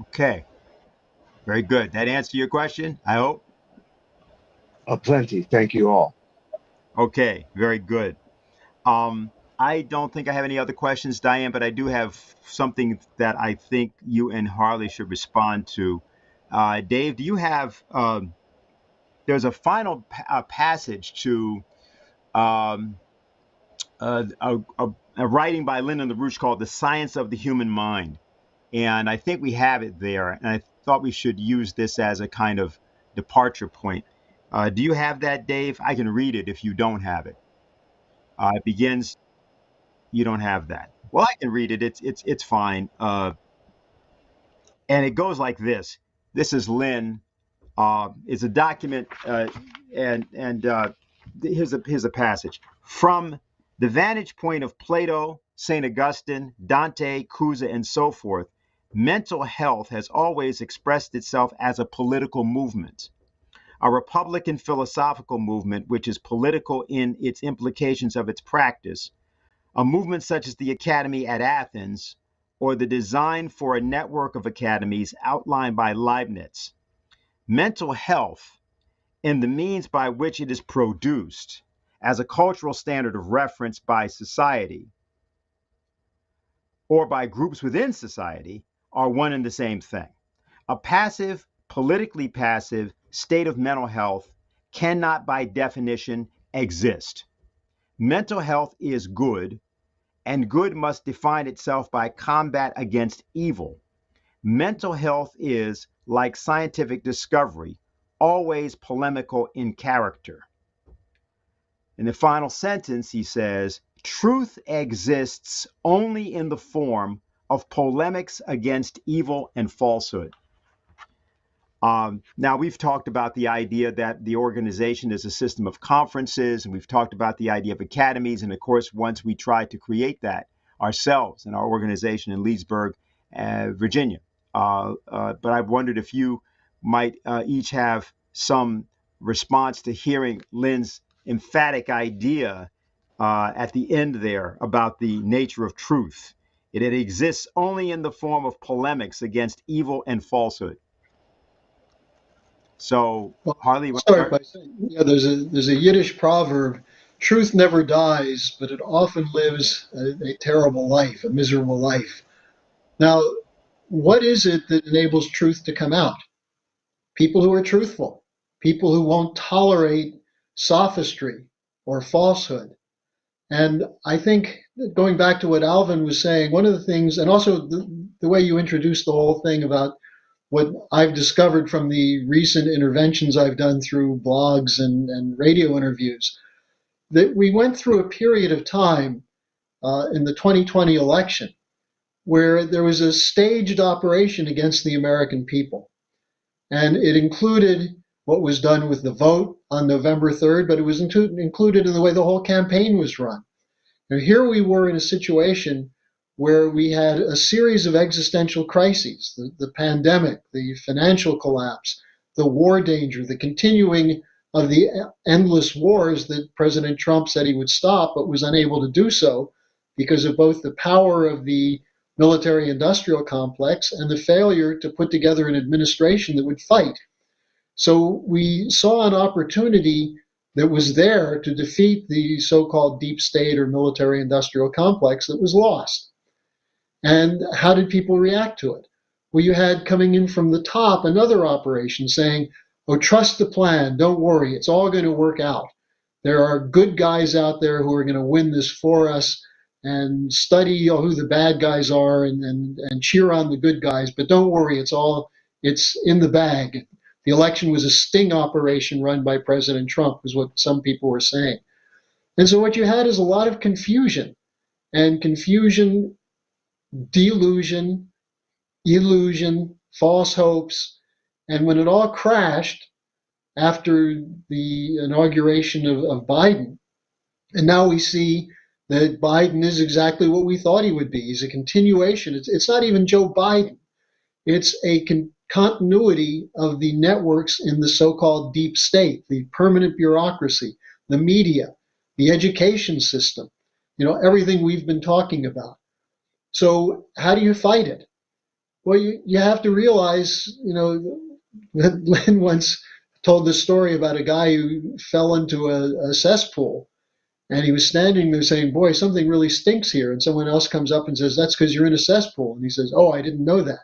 Okay. Very good. That answer your question, I hope? Plenty. Thank you all. Okay. Very good. I don't think I have any other questions, Diane, but I do have something that I think you and Harley should respond to. Dave, do you have, there's a final passage to um, a writing by Lyndon LaRouche called The Science of the Human Mind. And I think we have it there. And I thought we should use this as a kind of departure point. Do you have that, Dave? I can read it if you don't have it. It begins, you don't have that. Well, I can read it. It's fine. And it goes like this. This is Lynn. It's a document, and here's a passage. From the vantage point of Plato, St. Augustine, Dante, Cusa, and so forth, mental health has always expressed itself as a political movement, a republican philosophical movement which is political in its implications of its practice, a movement such as the Academy at Athens, or the design for a network of academies outlined by Leibniz. Mental health in the means by which it is produced as a cultural standard of reference by society or by groups within society are one and the same thing. A passive, politically passive state of mental health cannot by definition exist. Mental health is good, and good must define itself by combat against evil. Mental health is, like scientific discovery, always polemical in character. In the final sentence, he says, truth exists only in the form of polemics against evil and falsehood. Now, we've talked about the idea that the organization is a system of conferences, and we've talked about the idea of academies. And of course, once we tried to create that ourselves in our organization in Leesburg, Virginia. But I wondered if you might each have some response to hearing Lynn's emphatic idea at the end there about the nature of truth. It exists only in the form of polemics against evil and falsehood. So, Harley, I'll start by saying, there's a Yiddish proverb, truth never dies, but it often lives a terrible life, a miserable life. Now, what is it that enables truth to come out? People who are truthful, people who won't tolerate sophistry or falsehood. And I think, going back to what Alvin was saying, one of the things, and also the way you introduced the whole thing about what I've discovered from the recent interventions I've done through blogs and radio interviews, that we went through a period of time in the 2020 election where there was a staged operation against the American people. And it included what was done with the vote on November 3rd, but it was included in the way the whole campaign was run. Now, here we were in a situation where we had a series of existential crises, the pandemic, the financial collapse, the war danger, the continuing of the endless wars that President Trump said he would stop, but was unable to do so because of both the power of the military-industrial complex and the failure to put together an administration that would fight. So we saw an opportunity that was there to defeat the so-called deep state or military-industrial complex that was lost. And how did people react to it? Well, you had coming in from the top another operation saying, oh, trust the plan, don't worry, it's all going to work out. There are good guys out there who are going to win this for us, and study who the bad guys are and cheer on the good guys, but don't worry, it's in the bag. The election was a sting operation run by President Trump, is what some people were saying. And so what you had is a lot of confusion, delusion, illusion, false hopes. And when it all crashed after the inauguration of Biden, and now we see that Biden is exactly what we thought he would be. He's a continuation. It's not even Joe Biden. It's a continuity of the networks in the so-called deep state, the permanent bureaucracy, the media, the education system, everything we've been talking about. So how do you fight it? Well, you have to realize, that Lynn once told the story about a guy who fell into a cesspool, and he was standing there saying, boy, something really stinks here. And someone else comes up and says, that's because you're in a cesspool. And he says, oh, I didn't know that.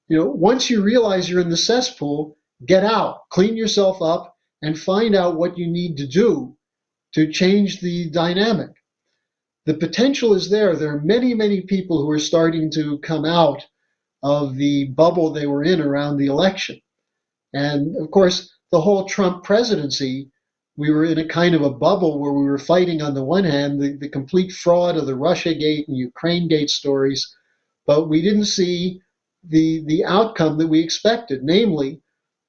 Once you realize you're in the cesspool, get out, clean yourself up, and find out what you need to do to change the dynamic. The potential is there. There are many, many people who are starting to come out of the bubble they were in around the election. And of course, the whole Trump presidency, we were in a kind of a bubble where we were fighting, on the one hand, the complete fraud of the Russiagate and Ukrainegate stories, but we didn't see the outcome that we expected, namely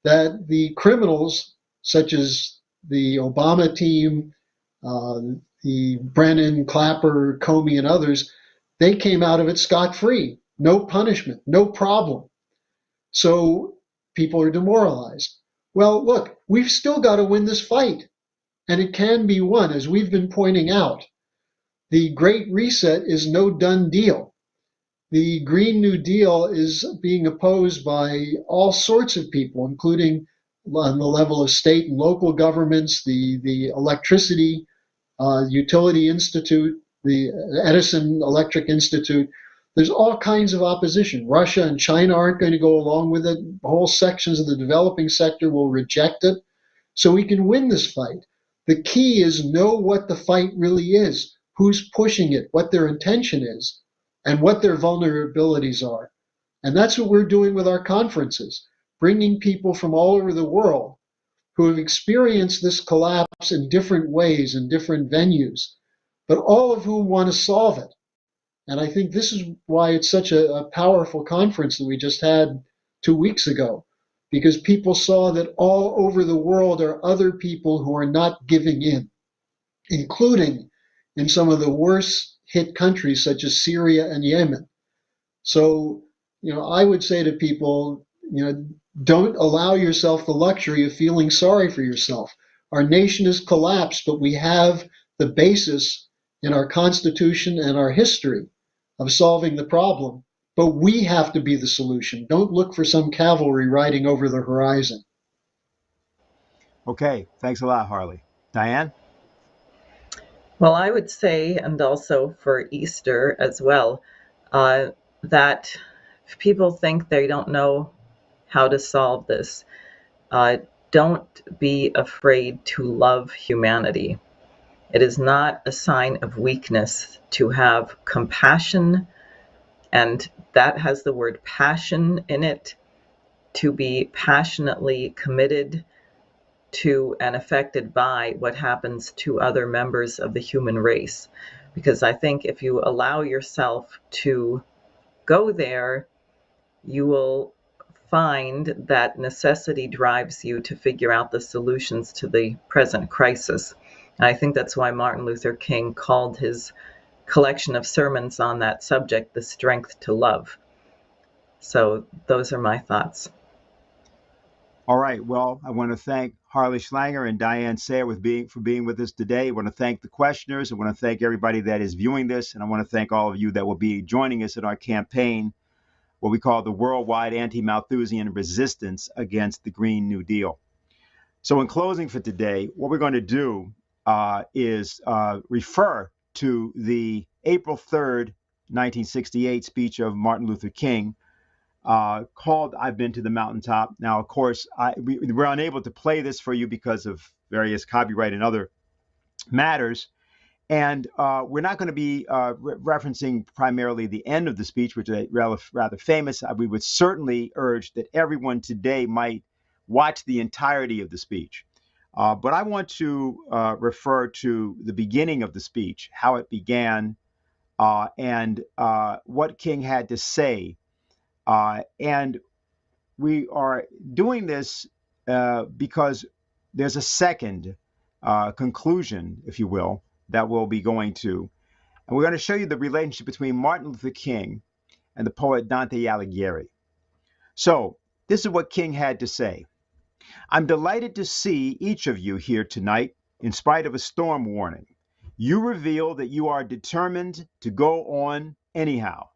that the criminals, such as the Obama team, the Brennan, Clapper, Comey, and others, they came out of it scot-free. No punishment, no problem. So people are demoralized. Well, look, we've still got to win this fight. And it can be won, as we've been pointing out. The Great Reset is no done deal. The Green New Deal is being opposed by all sorts of people, including on the level of state and local governments, the electricity utility institute, the Edison Electric Institute. There's all kinds of opposition. Russia and China aren't going to go along with it. Whole sections of the developing sector will reject it. So we can win this fight. The key is know what the fight really is, who's pushing it, what their intention is, and what their vulnerabilities are. And that's what we're doing with our conferences, bringing people from all over the world who have experienced this collapse in different ways, in different venues, but all of whom want to solve it. And I think this is why it's such a powerful conference that we just had 2 weeks ago, because people saw that all over the world are other people who are not giving in, including in some of the worst hit countries such as Syria and Yemen. So, I would say to people, don't allow yourself the luxury of feeling sorry for yourself. Our nation has collapsed, but we have the basis in our Constitution and our history of solving the problem. But we have to be the solution. Don't look for some cavalry riding over the horizon. Okay, thanks a lot, Harley. Diane? Well, I would say, and also for Easter as well, that if people think they don't know how to solve this, don't be afraid to love humanity. It is not a sign of weakness to have compassion, and that has the word passion in it, to be passionately committed to and affected by what happens to other members of the human race. Because I think if you allow yourself to go there, you will find that necessity drives you to figure out the solutions to the present crisis. And I think that's why Martin Luther King called his collection of sermons on that subject, The Strength to Love. So those are my thoughts. All right. Well, I want to thank Harley Schlanger and Diane Sare for being with us today. I want to thank the questioners. I want to thank everybody that is viewing this. And I want to thank all of you that will be joining us in our campaign, what we call the Worldwide Anti-Malthusian Resistance Against the Green New Deal. So in closing for today, what we're going to do is refer to the April 3rd, 1968 speech of Martin Luther King, called I've Been to the Mountaintop. Now, of course, we're unable to play this for you because of various copyright and other matters. And we're not going to be referencing primarily the end of the speech, which is rather famous. We would certainly urge that everyone today might watch the entirety of the speech. But I want to refer to the beginning of the speech, how it began, and what King had to say. And we are doing this because there's a second conclusion, if you will, that we'll be going to. And we're going to show you the relationship between Martin Luther King and the poet Dante Alighieri. So this is what King had to say. I'm delighted to see each of you here tonight, in spite of a storm warning. You reveal that you are determined to go on anyhow.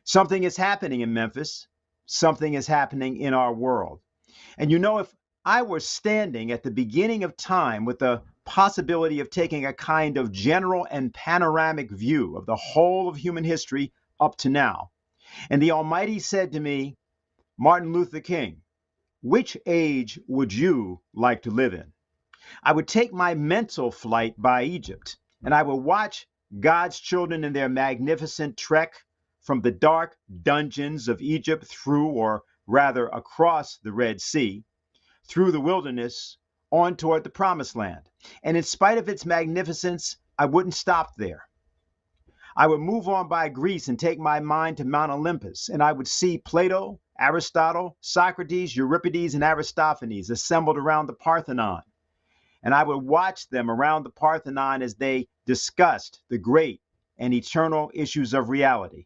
Something is happening in Memphis. Something is happening in our world. And if I were standing at the beginning of time with the possibility of taking a kind of general and panoramic view of the whole of human history up to now, and the Almighty said to me, Martin Luther King, which age would you like to live in? I would take my mental flight by Egypt, and I would watch God's children in their magnificent trek from the dark dungeons of Egypt through, or rather across, the Red Sea, through the wilderness, on toward the Promised Land. And in spite of its magnificence, I wouldn't stop there. I would move on by Greece and take my mind to Mount Olympus, and I would see Plato, Aristotle, Socrates, Euripides, and Aristophanes assembled around the Parthenon. And I would watch them around the Parthenon as they discussed the great and eternal issues of reality.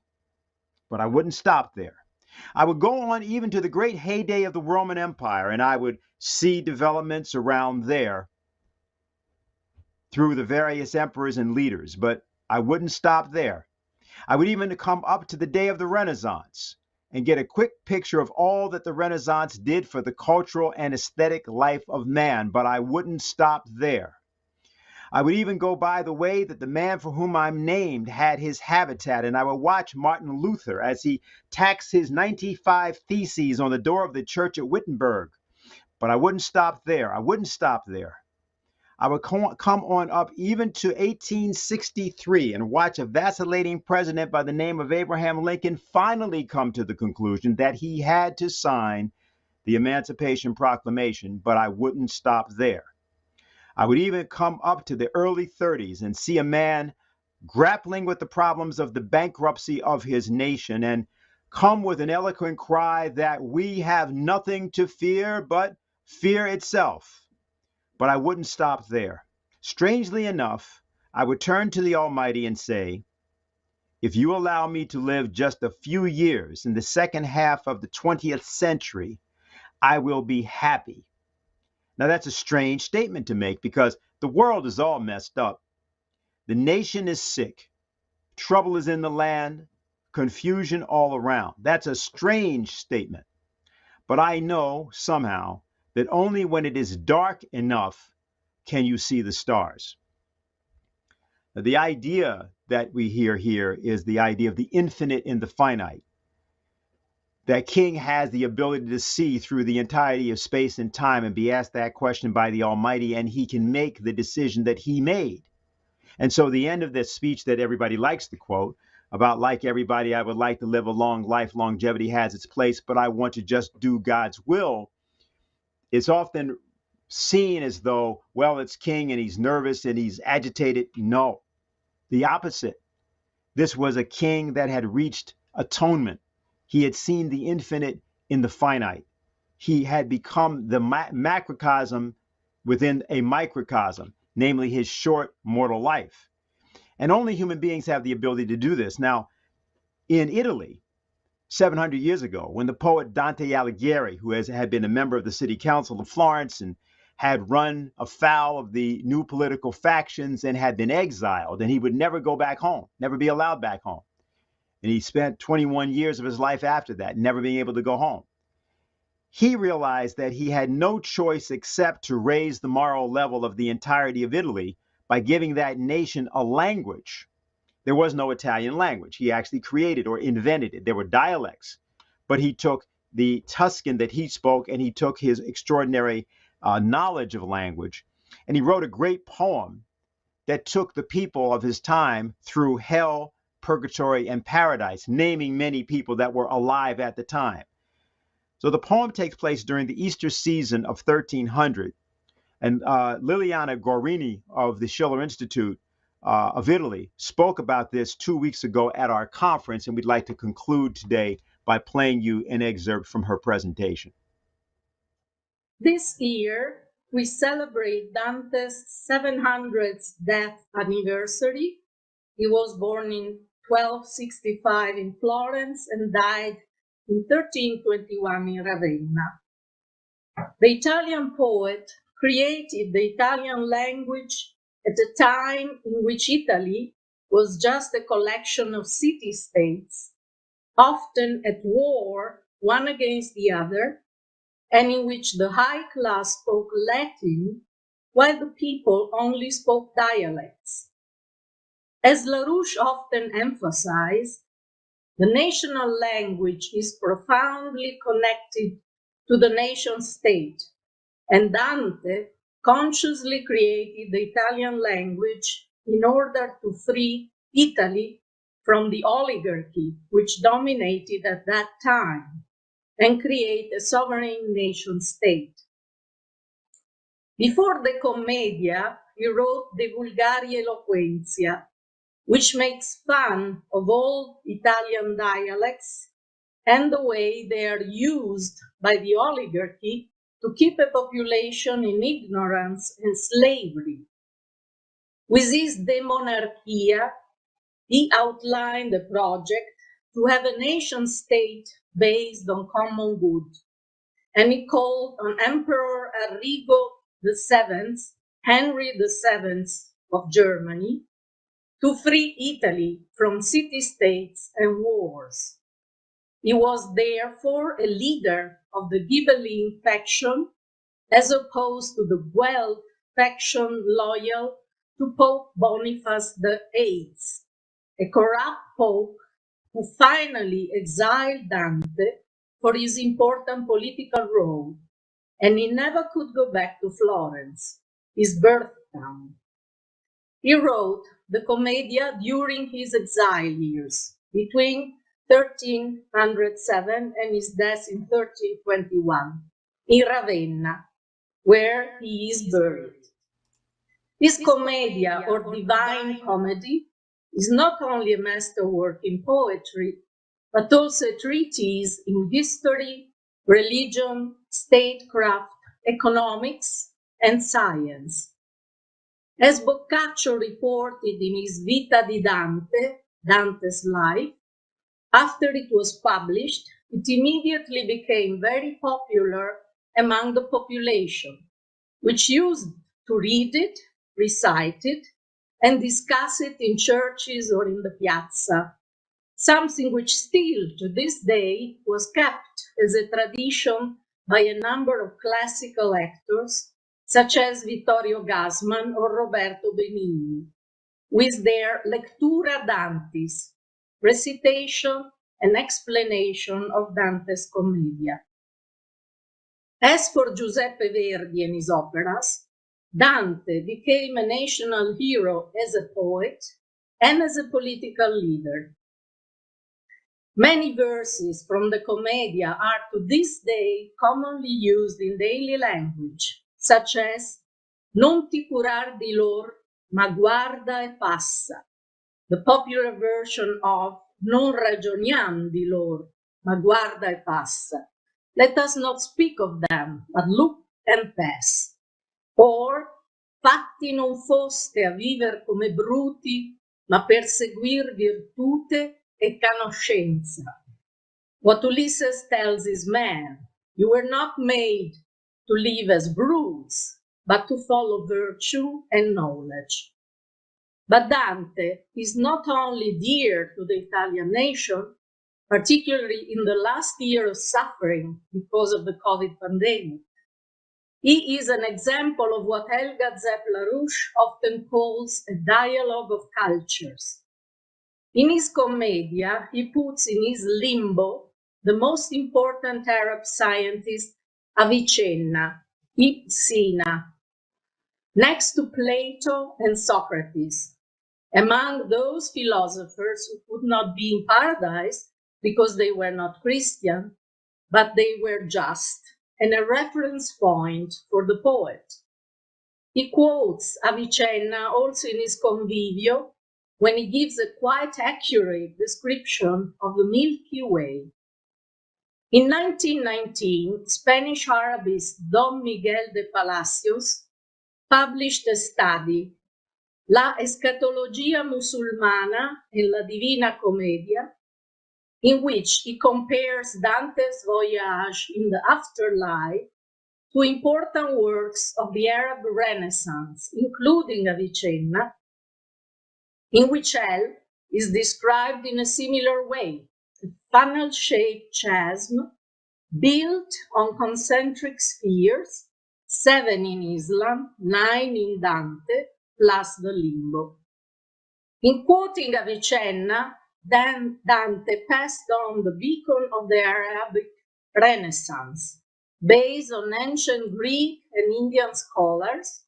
But I wouldn't stop there. I would go on even to the great heyday of the Roman Empire, and I would see developments around there through the various emperors and leaders. But I wouldn't stop there. I would even come up to the day of the Renaissance and get a quick picture of all that the Renaissance did for the cultural and aesthetic life of man, but I wouldn't stop there. I would even go by the way that the man for whom I'm named had his habitat, and I would watch Martin Luther as he tacks his 95 Theses on the door of the church at Wittenberg. But I wouldn't stop there. I wouldn't stop there. I would come on up even to 1863 and watch a vacillating president by the name of Abraham Lincoln finally come to the conclusion that he had to sign the Emancipation Proclamation, but I wouldn't stop there. I would even come up to the early 30s and see a man grappling with the problems of the bankruptcy of his nation and come with an eloquent cry that we have nothing to fear but fear itself. But I wouldn't stop there. Strangely enough, I would turn to the Almighty and say, if you allow me to live just a few years in the second half of the 20th century, I will be happy. Now, that's a strange statement to make because the world is all messed up. The nation is sick. Trouble is in the land. Confusion all around. That's a strange statement. But I know somehow that only when it is dark enough can you see the stars. Now, the idea that we hear here is the idea of the infinite in the finite. That King has the ability to see through the entirety of space and time and be asked that question by the Almighty, and he can make the decision that he made. And so the end of this speech that everybody likes to quote about, like everybody, I would like to live a long life. Longevity has its place, but I want to just do God's will. It's often seen as though, well, it's King and he's nervous and he's agitated. No, the opposite. This was a king that had reached atonement. He had seen the infinite in the finite. He had become the macrocosm within a microcosm, namely his short mortal life. And only human beings have the ability to do this. Now, in Italy, 700 years ago, when the poet Dante Alighieri, who had been a member of the city council of Florence and had run afoul of the new political factions and had been exiled, and he would never go back home, never be allowed back home. And he spent 21 years of his life after that, never being able to go home. He realized that he had no choice except to raise the moral level of the entirety of Italy by giving that nation a language. There was no Italian language. He actually created or invented it. There were dialects, but he took the Tuscan that he spoke and he took his extraordinary knowledge of language, and he wrote a great poem that took the people of his time through hell, purgatory, and paradise, naming many people that were alive at the time. So the poem takes place during the Easter season of 1300, and Liliana Gorini of the Schiller Institute of Italy spoke about this 2 weeks ago at our conference, and we'd like to conclude today by playing you an excerpt from her presentation. This year, we celebrate Dante's 700th death anniversary. He was born in 1265 in Florence and died in 1321 in Ravenna. The Italian poet created the Italian language at a time in which Italy was just a collection of city-states, often at war one against the other, and in which the high class spoke Latin while the people only spoke dialects. As LaRouche often emphasized, the national language is profoundly connected to the nation state, and Dante consciously created the Italian language in order to free Italy from the oligarchy which dominated at that time and create a sovereign nation state. Before the Commedia, he wrote the Vulgari Eloquenzia, which makes fun of all Italian dialects and the way they are used by the oligarchy to keep a population in ignorance and slavery. With his De Monarchia, he outlined a project to have a nation state based on common good, and he called on Emperor Arrigo VII, Henry VII of Germany, to free Italy from city-states and wars. He was therefore a leader of the Ghibelline faction, as opposed to the Guelph faction loyal to Pope Boniface VIII, a corrupt pope who finally exiled Dante for his important political role, and he never could go back to Florence, his birth town. He wrote the Commedia during his exile years, between 1307 and his death in 1321, in Ravenna, where he is buried. This Commedia, or Divine Comedy, is not only a masterwork in poetry, but also a treatise in history, religion, statecraft, economics, and science. As Boccaccio reported in his Vita di Dante, Dante's Life, after it was published, it immediately became very popular among the population, which used to read it, recite it, and discuss it in churches or in the piazza, something which still to this day was kept as a tradition by a number of classical actors, such as Vittorio Gassman or Roberto Benigni, with their Lectura Dantis, recitation and explanation of Dante's Commedia. As for Giuseppe Verdi and his operas, Dante became a national hero as a poet and as a political leader. Many verses from the Commedia are to this day commonly used in daily language, such as Non ti curar di lor, ma guarda e passa, the popular version of Non ragioniam di lor, ma guarda e passa. Let us not speak of them, but look and pass. Or, fatti non foste a viver come bruti, ma perseguir virtute e conoscenza. What Ulysses tells his men, you were not made to live as brutes, but to follow virtue and knowledge. But Dante is not only dear to the Italian nation, particularly in the last year of suffering because of the COVID pandemic. He is an example of what Helga Zepp LaRouche often calls a dialogue of cultures. In his Commedia, he puts in his limbo the most important Arab scientist, Avicenna, Ibn Sina, next to Plato and Socrates, among those philosophers who could not be in paradise because they were not Christian, but they were just, and a reference point for the poet. He quotes Avicenna also in his Convivio, when he gives a quite accurate description of the Milky Way. In 1919, Spanish Arabist Don Miguel de Palacios published a study, La Escatologia Musulmana en la Divina Commedia, in which he compares Dante's voyage in the afterlife to important works of the Arab Renaissance, including Avicenna, in which hell is described in a similar way, a funnel-shaped chasm built on concentric spheres, 7 in Islam, 9 in Dante, plus the limbo. In quoting Avicenna, then Dante passed on the beacon of the Arabic Renaissance, based on ancient Greek and Indian scholars,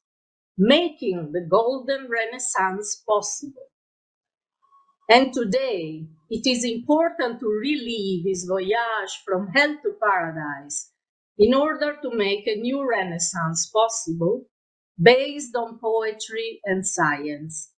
making the Golden Renaissance possible. And today, it is important to relive his voyage from hell to paradise in order to make a new Renaissance possible, based on poetry and science.